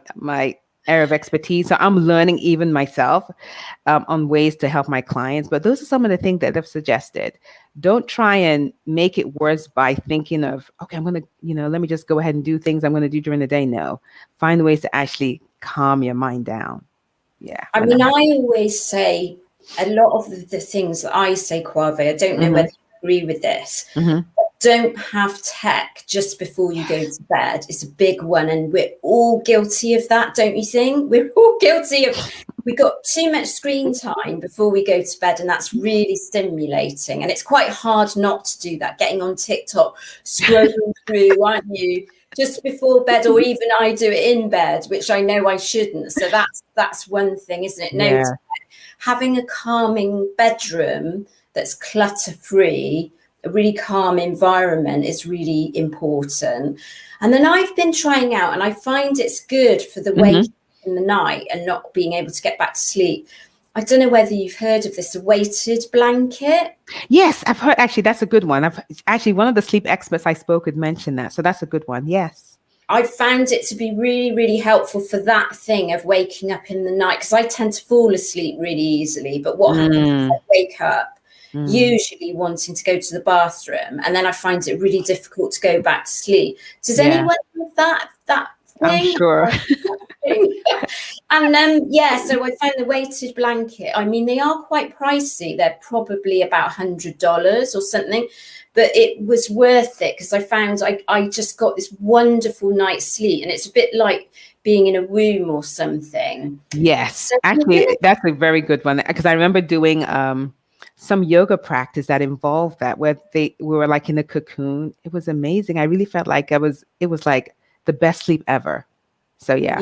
area of expertise. So I'm learning even myself on ways to help my clients. But those are some of the things that they've suggested. Don't try and make it worse by thinking of, okay, I'm going to, let me just go ahead and do things I'm going to do during the day. No, find ways to actually calm your mind down. Yeah. I mean, I always say a lot of the things that I say, Quave, I don't know whether you agree with this. Don't have tech just before you go to bed. It's a big one, and we're all guilty of that, don't you think? We're all guilty of, we got too much screen time before we go to bed, and that's really stimulating. And it's quite hard not to do that, getting on TikTok, scrolling through, aren't you? Just before bed, or even I do it in bed, which I know I shouldn't. So that's one thing, isn't it? No, having a calming bedroom that's clutter-free, a really calm environment is really important. And then I've been trying out, and I find it's good for the wake in the night and not being able to get back to sleep. I don't know whether you've heard of this, a weighted blanket. Yes, I've heard. Actually, that's a good one. One of the sleep experts I spoke with mentioned that. So that's a good one. Yes. I found it to be really, really helpful for that thing of waking up in the night, because I tend to fall asleep really easily. But what happens is I wake up usually wanting to go to the bathroom, and then I find it really difficult to go back to sleep. Does anyone have that thing? I'm sure. And so I found the weighted blanket. I mean, they are quite pricey. They're probably about $100 or something, but it was worth it, because I found I just got this wonderful night's sleep, and it's a bit like being in a womb or something. Yes, so, actually, that's a very good one, because I remember doing some yoga practice that involved that, where we were like in a cocoon. It was amazing. I really felt like it was like the best sleep ever. So yeah.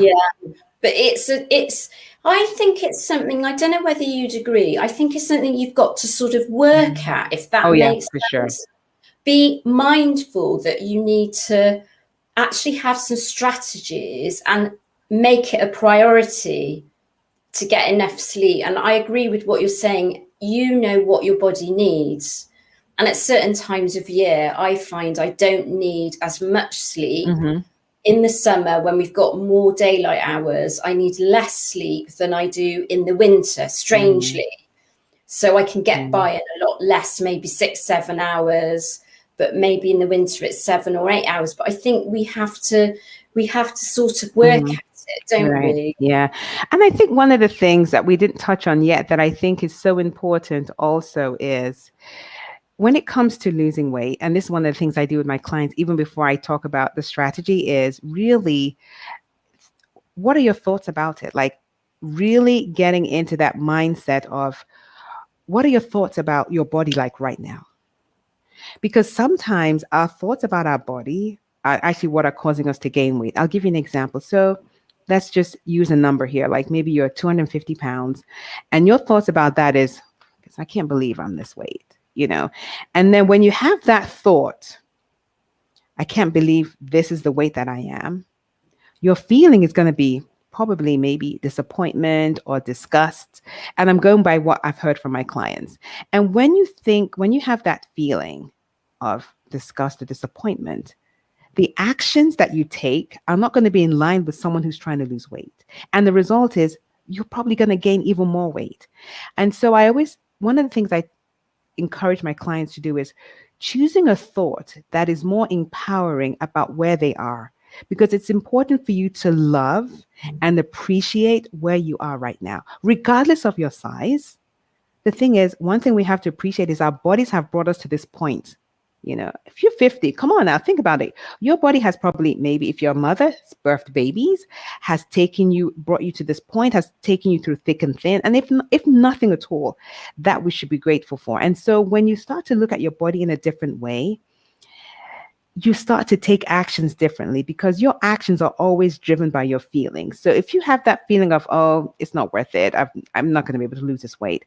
But I think it's something, I don't know whether you'd agree, I think it's something you've got to sort of work at, if that makes sense. Sure. Be mindful that you need to actually have some strategies and make it a priority to get enough sleep. And I agree with what you're saying. You know what your body needs. And at certain times of year, I find I don't need as much sleep. In the summer, when we've got more daylight hours, I need less sleep than I do in the winter, strangely. So I can get by in a lot less, maybe 6-7 hours, but maybe in the winter it's 7 or 8 hours. But I think we have to sort of work at it, don't we? Yeah. And I think one of the things that we didn't touch on yet that I think is so important also is when it comes to losing weight, and this is one of the things I do with my clients, even before I talk about the strategy, is really, what are your thoughts about it? Like really getting into that mindset of, what are your thoughts about your body like right now? Because sometimes our thoughts about our body are actually what are causing us to gain weight. I'll give you an example. So let's just use a number here. Like maybe you're 250 pounds and your thoughts about that is, I can't believe I'm this weight, you know? And then when you have that thought, I can't believe this is the weight that I am, your feeling is going to be probably maybe disappointment or disgust. And I'm going by what I've heard from my clients. And when you have that feeling of disgust or disappointment, the actions that you take are not going to be in line with someone who's trying to lose weight. And the result is you're probably going to gain even more weight. And so one of the things I encourage my clients to do is choosing a thought that is more empowering about where they are, because it's important for you to love and appreciate where you are right now, regardless of your size. The thing is, one thing we have to appreciate is our bodies have brought us to this point. You know, if you're 50, come on now, think about it. Your body has probably, maybe if your mother birthed babies, has brought you to this point, has taken you through thick and thin. And if nothing at all, that we should be grateful for. And so when you start to look at your body in a different way, you start to take actions differently, because your actions are always driven by your feelings. So if you have that feeling of, oh, it's not worth it, I'm not going to be able to lose this weight,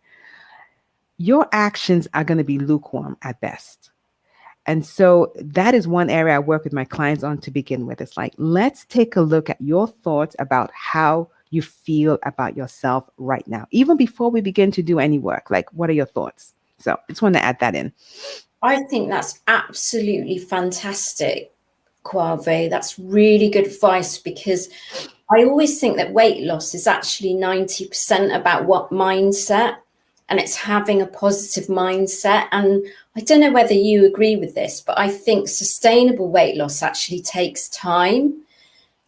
your actions are going to be lukewarm at best. And so that is one area I work with my clients on to begin with. It's like, let's take a look at your thoughts about how you feel about yourself right now, even before we begin to do any work. Like, what are your thoughts? So I just want to add that in. I think that's absolutely fantastic, Quave. That's really good advice, because I always think that weight loss is actually 90% about what mindset, and it's having a positive mindset. And I don't know whether you agree with this, but I think sustainable weight loss actually takes time.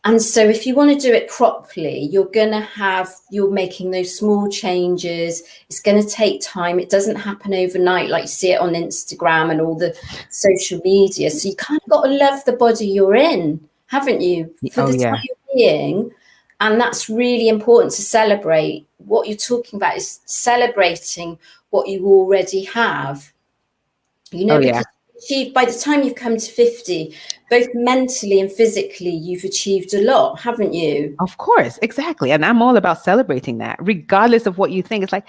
And so if you want to do it properly, you're making those small changes. It's going to take time. It doesn't happen overnight like you see it on Instagram and all the social media. So you kind of got to love the body you're in, haven't you? For the time being. And that's really important to celebrate. What you're talking about is celebrating what you already have. You know, because by the time you've come to 50, both mentally and physically, you've achieved a lot, haven't you? Of course, exactly. And I'm all about celebrating that, regardless of what you think. It's like,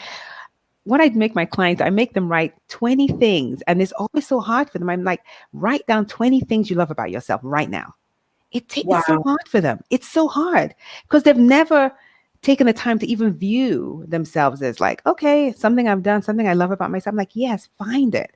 what I make my clients, I make them write 20 things. And it's always so hard for them. I'm like, write down 20 things you love about yourself right now. It's so hard for them. It's so hard because they've never taken the time to even view themselves as like, okay, something I've done, something I love about myself. I'm like, yes, find it.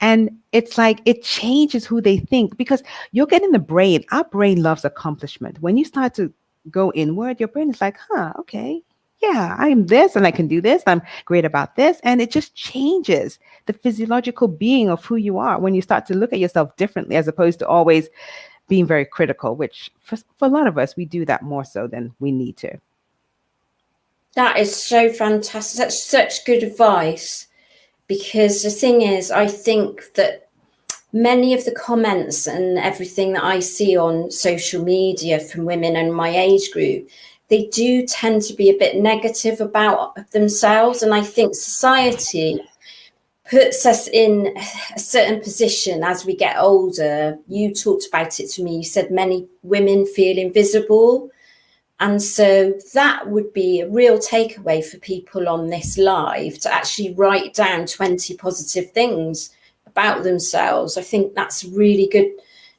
And it's like, it changes who they think, because you're getting the brain. Our brain loves accomplishment. When you start to go inward, your brain is like, okay, yeah, I'm this and I can do this. I'm great about this. And it just changes the physiological being of who you are when you start to look at yourself differently, as opposed to always being very critical, which for a lot of us, we do that more so than we need to. That is so fantastic. That's such good advice, because the thing is, I think that many of the comments and everything that I see on social media from women in my age group, they do tend to be a bit negative about themselves. And I think society puts us in a certain position as we get older. You talked about it to me. You said many women feel invisible. And so that would be a real takeaway for people on this live, to actually write down 20 positive things about themselves. I think that's a really good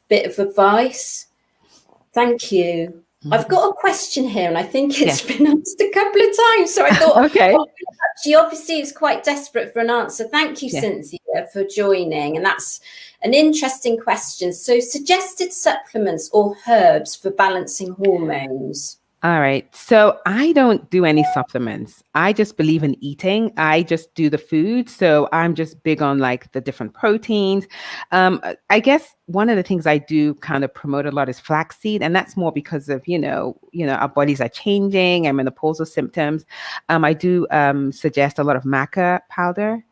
bit of advice. Thank you. I've got a question here, and I think it's been asked a couple of times. So I thought, okay. She obviously is quite desperate for an answer. Thank you, Cynthia, for joining. And that's an interesting question. So, suggested supplements or herbs for balancing hormones? All right. So I don't do any supplements. I just believe in eating. I just do the food. So I'm just big on like the different proteins. I guess one of the things I do kind of promote a lot is flaxseed, and that's more because of our bodies are changing and menopausal symptoms. I do suggest a lot of maca powder.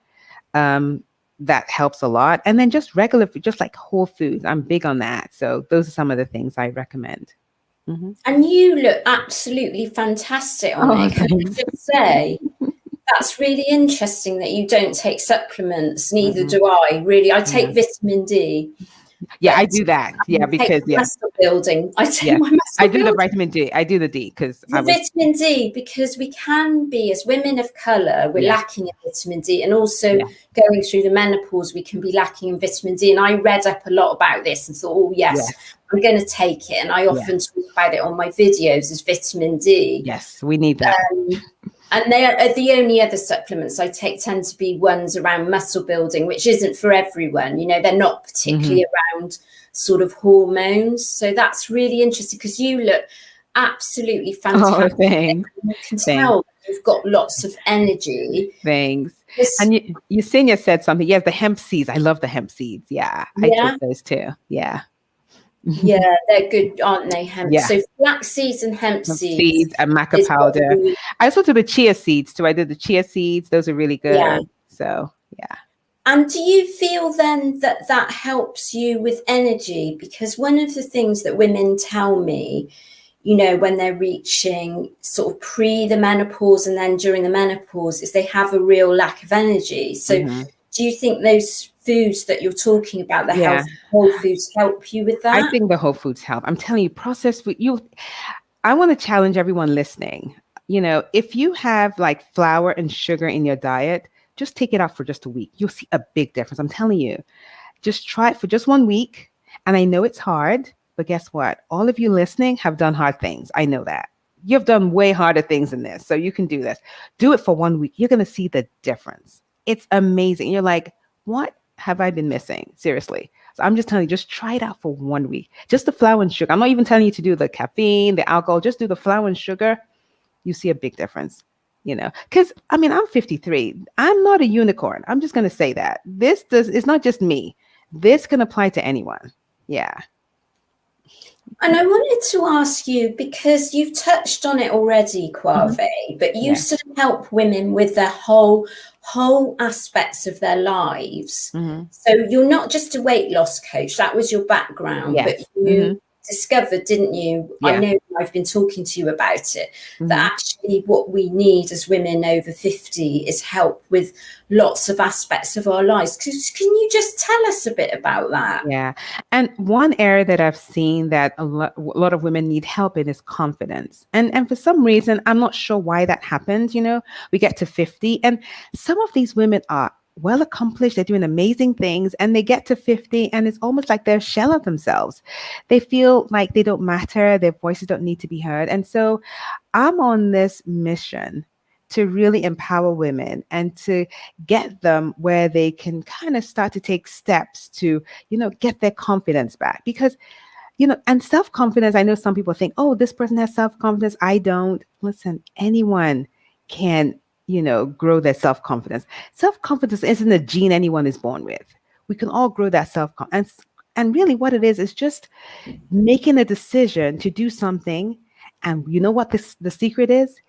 Um, that helps a lot, and then just regular food, just like whole foods. I'm big on that. So those are some of the things I recommend. Mm-hmm. And you look absolutely fantastic on Oh, it. Can I thanks. just say, that's really interesting that you don't take supplements. Neither Mm-hmm. do I, really. I Yeah. take vitamin D. Yeah, I But do that. Yeah, I take because my muscle building. I take yes, my I muscle do the building. vitamin D. I do the D because I The was, vitamin D, because we can be, as women of colour, we're yeah, lacking in vitamin D, and also yeah, going through the menopause, we can be lacking in vitamin D. And I read up a lot about this and thought, oh yes, yes, I'm going to take it. And I yeah, often talk about it on my videos as vitamin D. yes. We need that. And they are the only other supplements I take tend to be ones around muscle building, which isn't for everyone. They're not particularly around sort of hormones. So that's really interesting because you look absolutely Oh, fantastic. thanks, You can thanks, tell that you've got lots of energy. thanks. This, And Yesenia said something. Yes, the hemp seeds. I love the hemp seeds. Yeah, I yeah, take those too. Yeah, yeah, they're good, aren't they? Hemp. yeah. So flax seeds and hemp Hemp seeds seeds and maca is what powder. we, I also do the chia seeds too. I did the chia seeds. Those are really yeah. good. So yeah. And do you feel then that that helps you with energy? Because one of the things that women tell me, when they're reaching sort of pre the menopause and then during the menopause, is they have a real lack of energy. So Mm-hmm. do you think those foods that you're talking about, the Yeah. healthy whole foods, help you with I that? think the whole foods help. I'm telling you, processed food, I want to challenge everyone listening. If you have like flour and sugar in your diet, just take it out for just a week. You'll see a big difference. I'm telling you. Just try it for just 1 week. And I know it's hard, but guess what? All of you listening have done hard things. I know that. You've done way harder things than this. So you can do this. Do it for 1 week. You're going to see the difference. It's amazing. You're like, what have I been missing? Seriously. So I'm just telling you, just try it out for 1 week. Just the flour and sugar. I'm not even telling you to do the caffeine, the alcohol. Just do the flour and sugar. You see a big difference. Because I'm 53. I'm not a unicorn. I'm just going to say that. It's not just me. This can apply to anyone. Yeah. And I wanted to ask you, because you've touched on it already, Quave, but you Yeah. sort of help women with their whole aspects of their lives. Mm-hmm. So you're not just a weight loss coach, that was your background, Yes. but you discovered, didn't you? Yeah. I know I've been talking to you about it, that Mm-hmm. actually what we need as women over 50 is help with lots of aspects of our lives. Can you just tell us a bit about that? Yeah. And one area that I've seen that a lot of women need help in is confidence. And for some reason, I'm not sure why that happens. We get to 50 and some of these women are well accomplished. They're doing amazing things and they get to 50 and it's almost like they're a shell of themselves. They feel like they don't matter. Their voices don't need to be heard. And so I'm on this mission to really empower women and to get them where they can kind of start to take steps to, get their confidence back. Because, and self-confidence, I know some people think, oh, this person has self-confidence. I don't. Listen, anyone can, grow their self-confidence. Self-confidence isn't a gene anyone is born with. We can all grow that self-confidence. And really what it is just making a decision to do something. And you know what the secret is?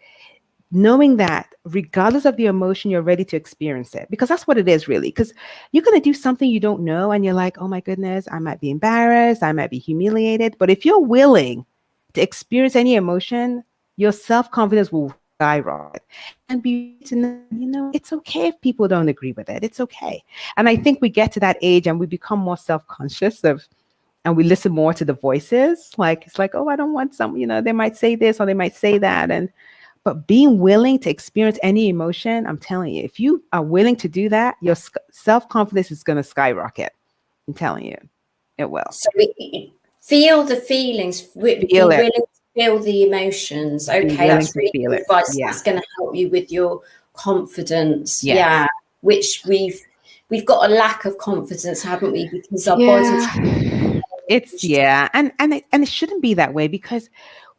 Knowing that regardless of the emotion, you're ready to experience it, because that's what it is really. Because you're going to do something you don't know and you're like, oh my goodness, I might be embarrassed, I might be humiliated. But if you're willing to experience any emotion, your self-confidence will skyrocket and be to know, it's okay if people don't agree with it. It's okay. And I think we get to that age and we become more self-conscious and we listen more to the voices. Like, it's like, oh, I don't want they might say this or they might say that. But being willing to experience any emotion, I'm telling you, if you are willing to do that, your self-confidence is going to skyrocket. I'm telling you, it will. So we feel the feelings, be willing to feel the emotions. Okay, that's really good advice. Yeah. That's going to help you with your confidence. Yeah. Which we've got a lack of confidence, haven't we? Because our bodies. And it shouldn't be that way, because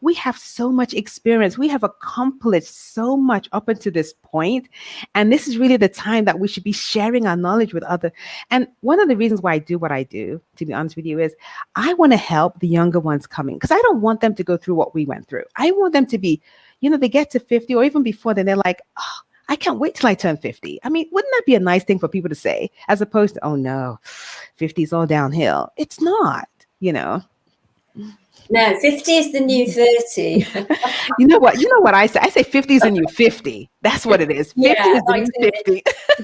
we have so much experience. We have accomplished so much up until this point. And this is really the time that we should be sharing our knowledge with others. And one of the reasons why I do what I do, to be honest with you, is I want to help the younger ones coming, because I don't want them to go through what we went through. I want them to be, they get to 50 or even before then, they're like, oh, I can't wait till I turn 50. I mean, wouldn't that be a nice thing for people to say, as opposed to, oh no, 50 is all downhill? It's not, No, 50 is the new 30. You know what I say? I say 50 is the new 50. That's what it is. 50 is the new 50.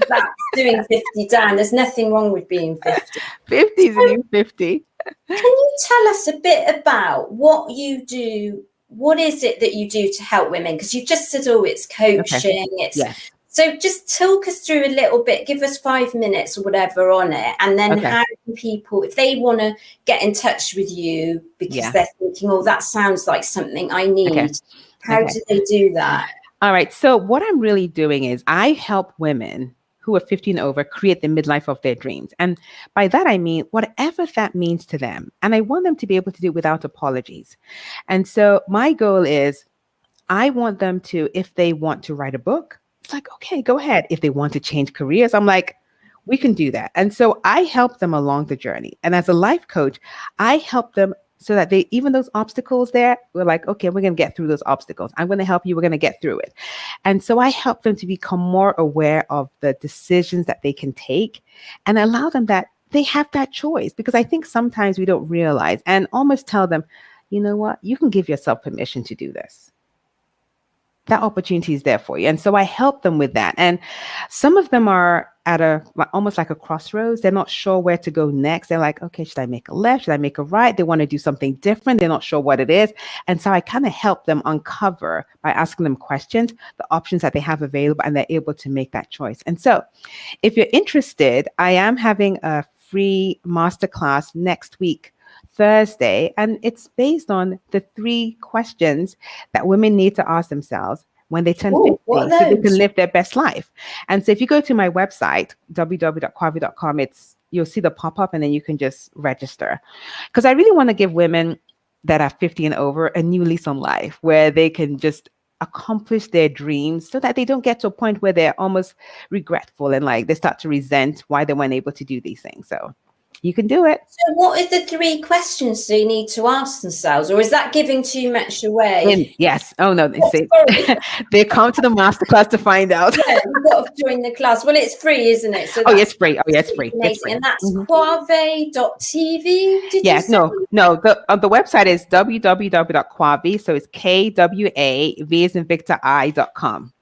That's doing 50 down. There's nothing wrong with being 50. 50 is the new 50. Can you tell us a bit about what you do? What is it that you do to help women? Because you just said, oh, it's coaching. Okay. So just talk us through a little bit, give us 5 minutes or whatever on it. And then how can people, if they want to get in touch with you because they're thinking, oh, that sounds like something I need. How do they do that? All right. So what I'm really doing is I help women who are 50 and over create the midlife of their dreams. And by that, I mean, whatever that means to them. And I want them to be able to do it without apologies. And so my goal is I want them to, if they want to write a book, it's like, okay, go ahead. If they want to change careers, I'm like, we can do that. And so I help them along the journey. And as a life coach, I help them so that they, even those obstacles there, we're like, okay, we're going to get through those obstacles. I'm going to help you. We're going to get through it. And so I help them to become more aware of the decisions that they can take and allow them that they have that choice, because I think sometimes we don't realize, and almost tell them, you know what, you can give yourself permission to do this. That opportunity is there for you. And so I help them with that. And some of them are at almost like a crossroads. They're not sure where to go next. They're like, okay, should I make a left? Should I make a right? They want to do something different. They're not sure what it is. And so I kind of help them uncover, by asking them questions, the options that they have available, and they're able to make that choice. And so if you're interested, I am having a free masterclass next week, Thursday, and it's based on the 3 questions that women need to ask themselves when they turn 50, so they can live their best life. And so if you go to my website, www.quavi.com, you'll see the pop-up, and then you can just register. Because I really want to give women that are 50 and over a new lease on life, where they can just accomplish their dreams, so that they don't get to a point where they're almost regretful and like they start to resent why they weren't able to do these things. So you can do it. So what are the 3 questions they need to ask themselves? Or is that giving too much away? Yes. Oh, no. They come to the masterclass to find out. Yeah, you've got to join the class. Well, it's free, isn't it? So it's free. Oh, yeah, it's free. It's free. And that's quave.tv. No. The website is www.quavi. So it's KWAV as in Victor I.com.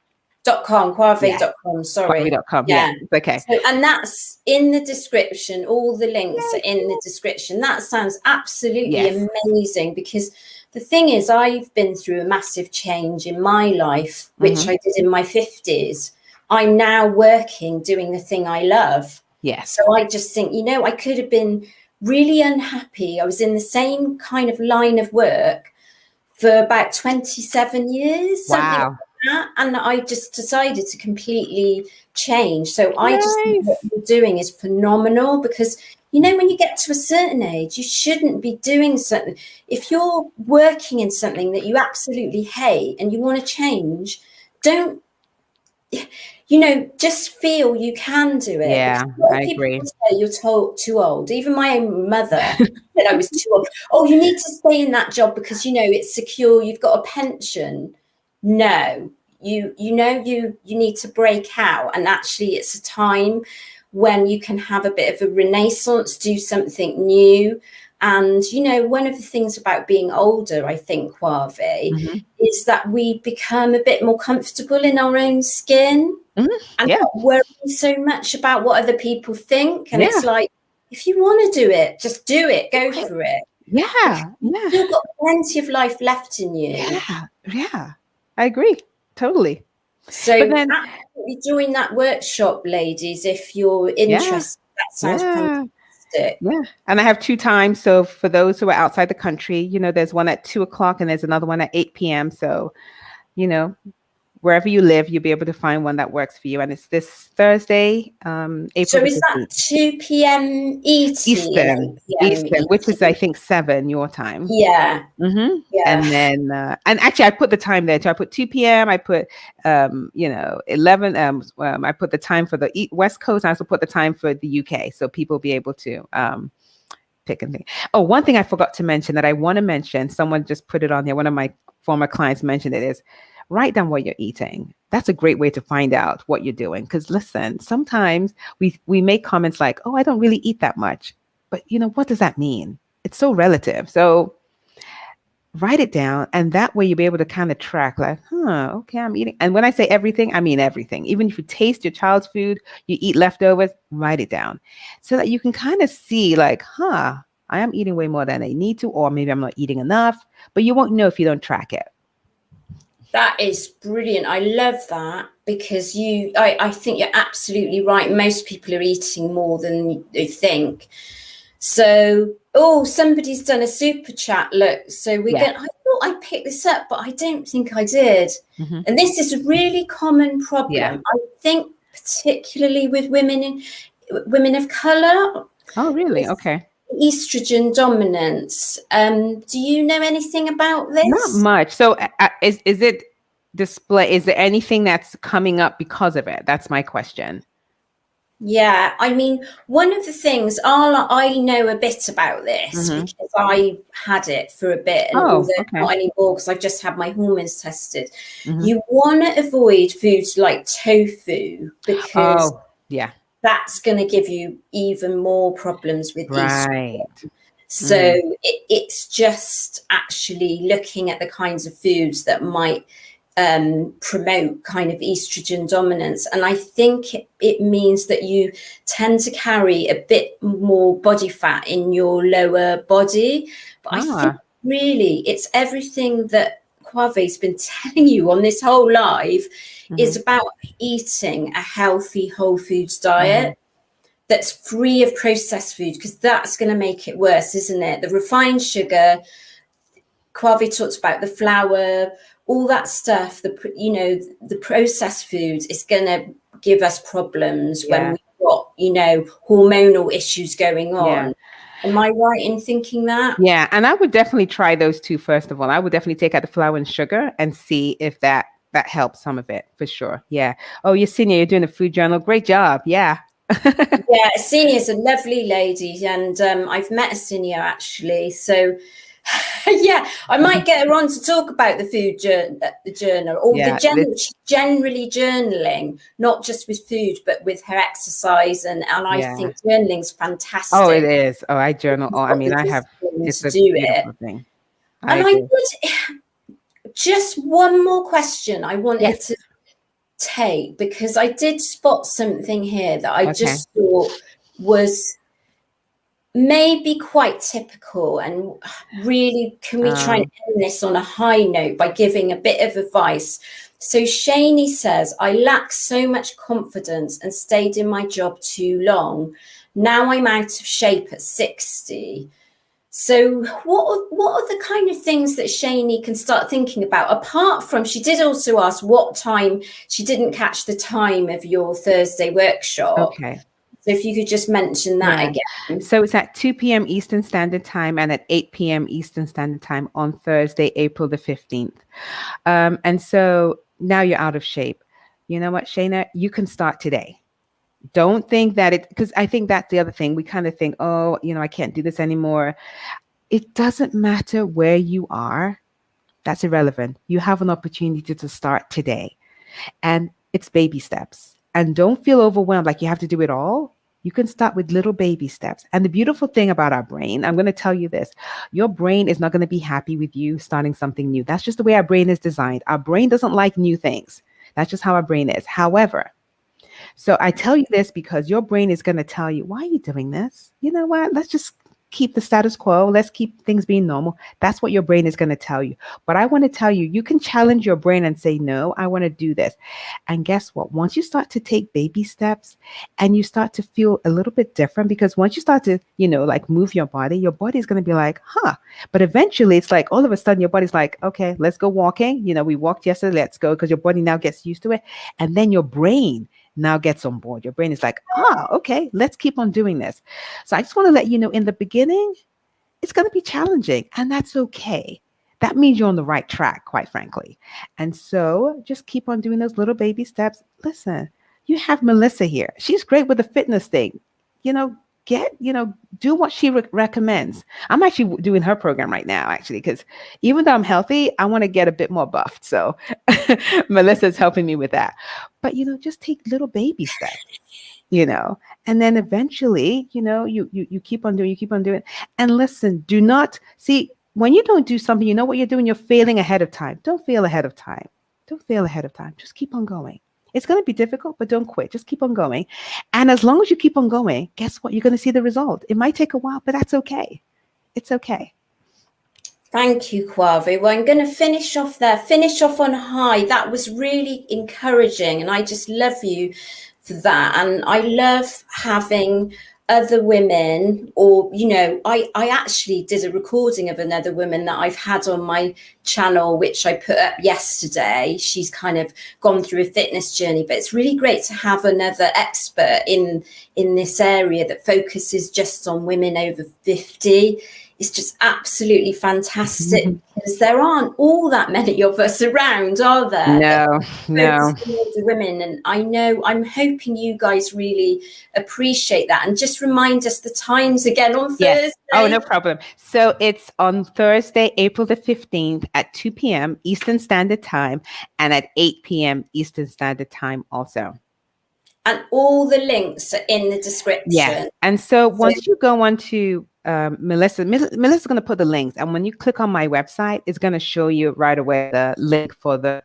Quave.com, sorry. Quave.com, yeah. Okay. So, and that's in the description. All the links are in the description. That sounds absolutely amazing, because the thing is, I've been through a massive change in my life, which I did in my 50s. I'm now working, doing the thing I love. Yes. So I just think, I could have been really unhappy. I was in the same kind of line of work for about 27 years. Wow. And I just decided to completely change. So I just think what you're doing is phenomenal, because, when you get to a certain age, you shouldn't be doing something. If you're working in something that you absolutely hate and you want to change, don't, just feel you can do it. Yeah, I agree. Say you're too old. Even my own mother said I was too old. Oh, you need to stay in that job because, it's secure. You've got a pension. No, you need to break out, and actually it's a time when you can have a bit of a renaissance, do something new. And one of the things about being older, I think, Quave, is that we become a bit more comfortable in our own skin and not worry so much about what other people think. And it's like, if you want to do it, just do it, go for it. You've still got plenty of life left in you. Yeah. I agree. Totally. So absolutely join that workshop, ladies, if you're interested. That sounds fantastic. Yeah. And I have 2 times. So for those who are outside the country, there's one at 2:00 and there's another one at 8 p.m. So, wherever you live, you'll be able to find one that works for you. And it's this Thursday, April So the is that 15th. 2 p.m. ET and 8 p.m. Eastern, which is, I ET? think, 7 your time. Yeah, Mm-hmm. yeah. And then, and actually, I put the time there too. I put 2 p.m. I put, 11. I put the time for the West Coast. I also put the time for the UK, so people will be able to pick and think. Oh, one thing I forgot to mention that I want to mention. Someone just put it on here. One of my former clients mentioned it is write down what you're eating. That's a great way to find out what you're doing. Because listen, sometimes we make comments like, "Oh, I don't really eat that much," but what does that mean? It's so relative. So write it down, and that way you'll be able to kind of track like, okay, I'm eating. And when I say everything, I mean everything. Even if you taste your child's food, you eat leftovers, write it down so that you can kind of see like, I am eating way more than I need to, or maybe I'm not eating enough, but you won't know if you don't track it. That is brilliant. I love that because I think you're absolutely right. Most people are eating more than they think. So, somebody's done a super chat. Look, so I thought I picked this up, but I don't think I did. Mm-hmm. And this is a really common problem. Yeah. I think particularly with women of color. Oh, really? Okay. Estrogen dominance. Do you know anything about this? Not much. So is it display? Is there anything that's coming up because of it? That's my question. Yeah, I mean, one of the things I know a bit about this because I had it for a bit, and although not anymore because I've just had my hormones tested. You want to avoid foods like tofu because that's going to give you even more problems with estrogen. So it's just actually looking at the kinds of foods that might promote kind of estrogen dominance. And I think it means that you tend to carry a bit more body fat in your lower body. But I think really it's everything that Quave's been telling you on this whole live is about eating a healthy whole foods diet that's free of processed food, because that's going to make it worse, isn't it? The refined sugar, Quave talks about the flour, all that stuff, the processed foods is going to give us problems when we've got, hormonal issues going on. Yeah. Am I right in thinking that? Yeah. And I would definitely try those two, first of all. I would definitely take out the flour and sugar and see if that helps some of it, for sure. Yeah. Oh, Yesenia, you're doing a food journal. Great job. Yeah. Yeah, Yesenia's a lovely lady, and I've met Yesenia actually. So yeah, I might get her on to talk about the food journal, or generally journaling, not just with food, but with her exercise. And I think journaling's fantastic. Oh, it is. Oh, I journal. Oh, I mean, I have. It's a beautiful thing. And I would just one more question I wanted to take, because I did spot something here that I just thought was maybe quite typical, and really can we try and end this on a high note by giving a bit of advice. So Shani says, I lack so much confidence and stayed in my job too long. Now I'm out of shape at 60. So what are the kind of things that Shani can start thinking about, apart from, she did also ask what time, she didn't catch the time of your Thursday workshop. Okay. So if you could just mention that again. So it's at 2 p.m. Eastern Standard Time and at 8 p.m. Eastern Standard Time on Thursday, April the 15th. And so now you're out of shape. You know what, Shana? You can start today. Don't think that because I think that's the other thing. We kind of think, I can't do this anymore. It doesn't matter where you are. That's irrelevant. You have an opportunity to start today. And it's baby steps. And don't feel overwhelmed like you have to do it all. You can start with little baby steps. And the beautiful thing about our brain, I'm going to tell you this, your brain is not going to be happy with you starting something new. That's just the way our brain is designed. Our brain doesn't like new things. That's just how our brain is. However, so I tell you this because your brain is going to tell you, why are you doing this? You know what? Let's just keep the status quo. Let's keep things being normal. That's what your brain is going to tell you. But I want to tell you, you can challenge your brain and say, no, I want to do this. And guess what? Once you start to take baby steps and you start to feel a little bit different, because once you start to, like move your body is going to be like, huh. But eventually it's like all of a sudden your body's like, okay, let's go walking. We walked yesterday, let's go, because your body now gets used to it. And then your brain now gets on board. Your brain is like, okay, let's keep on doing this. So I just want to let you know, in the beginning, it's going to be challenging, and that's okay. That means you're on the right track, quite frankly. And so just keep on doing those little baby steps. Listen, you have Melissa here. She's great with the fitness thing. Do what she recommends. I'm actually doing her program right now, actually, because even though I'm healthy, I want to get a bit more buffed. So Melissa's helping me with that. But, just take little baby steps, and then eventually, you keep on doing. And listen, do not see when you don't do something, you know what you're doing, you're failing ahead of time. Don't fail ahead of time. Just keep on going. It's going to be difficult, but don't quit. Just keep on going. And as long as you keep on going, guess what? You're going to see the result. It might take a while, but that's okay. It's okay. Thank you, Quavi. Well, I'm going to finish off on high. That was really encouraging, and I just love you for that. And I love having other women, or, I actually did a recording of another woman that I've had on my channel, which I put up yesterday. She's kind of gone through a fitness journey, but it's really great to have another expert in this area that focuses just on women over 50. It's just absolutely fantastic, because there aren't all that many of us around, are there? No. Women, and I'm hoping you guys really appreciate that. And just remind us the times again on Thursday. Oh, no problem. So it's on Thursday, April the 15th at 2 p.m. Eastern Standard Time, and at 8 p.m. Eastern Standard Time also. And all the links are in the description. Yes. And so once you go on to Melissa's going to put the links, and when you click on my website, it's going to show you right away the link for the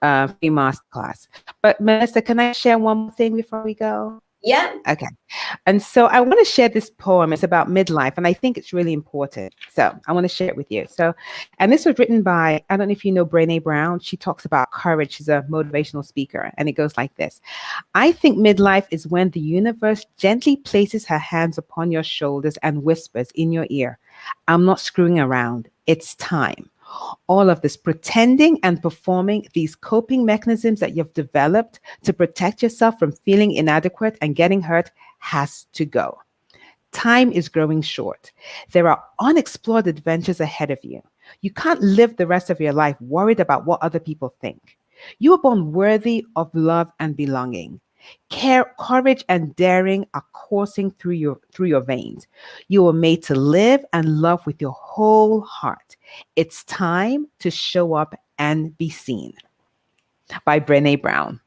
free masterclass. But Melissa, can I share one more thing before we go? Yeah. Okay. And so I want to share this poem. It's about midlife, and I think it's really important. So I want to share it with you. And this was written by, I don't know if you know Brené Brown. She talks about courage. She's a motivational speaker, and it goes like this. I think midlife is when the universe gently places her hands upon your shoulders and whispers in your ear, I'm not screwing around. It's time. All of this pretending and performing, these coping mechanisms that you've developed to protect yourself from feeling inadequate and getting hurt, has to go. Time is growing short. There are unexplored adventures ahead of you. You can't live the rest of your life worried about what other people think. You are born worthy of love and belonging. Courage and daring are coursing through your veins. You were made to live and love with your whole heart. It's time to show up and be seen. By Brené Brown.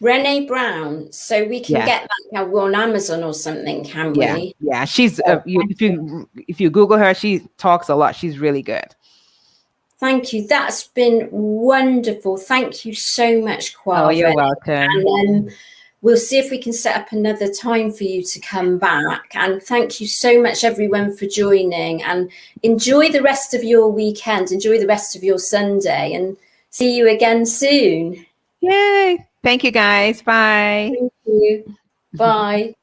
Brené Brown. So we can get that now. We're on Amazon or something, can we? Yeah. She's if you Google her, she talks a lot. She's really good. Thank you. That's been wonderful. Thank you so much, Quavi. Oh, you're welcome. And we'll see if we can set up another time for you to come back. And thank you so much, everyone, for joining. And enjoy the rest of your weekend. Enjoy the rest of your Sunday. And see you again soon. Yay. Thank you, guys. Bye. Thank you. Bye.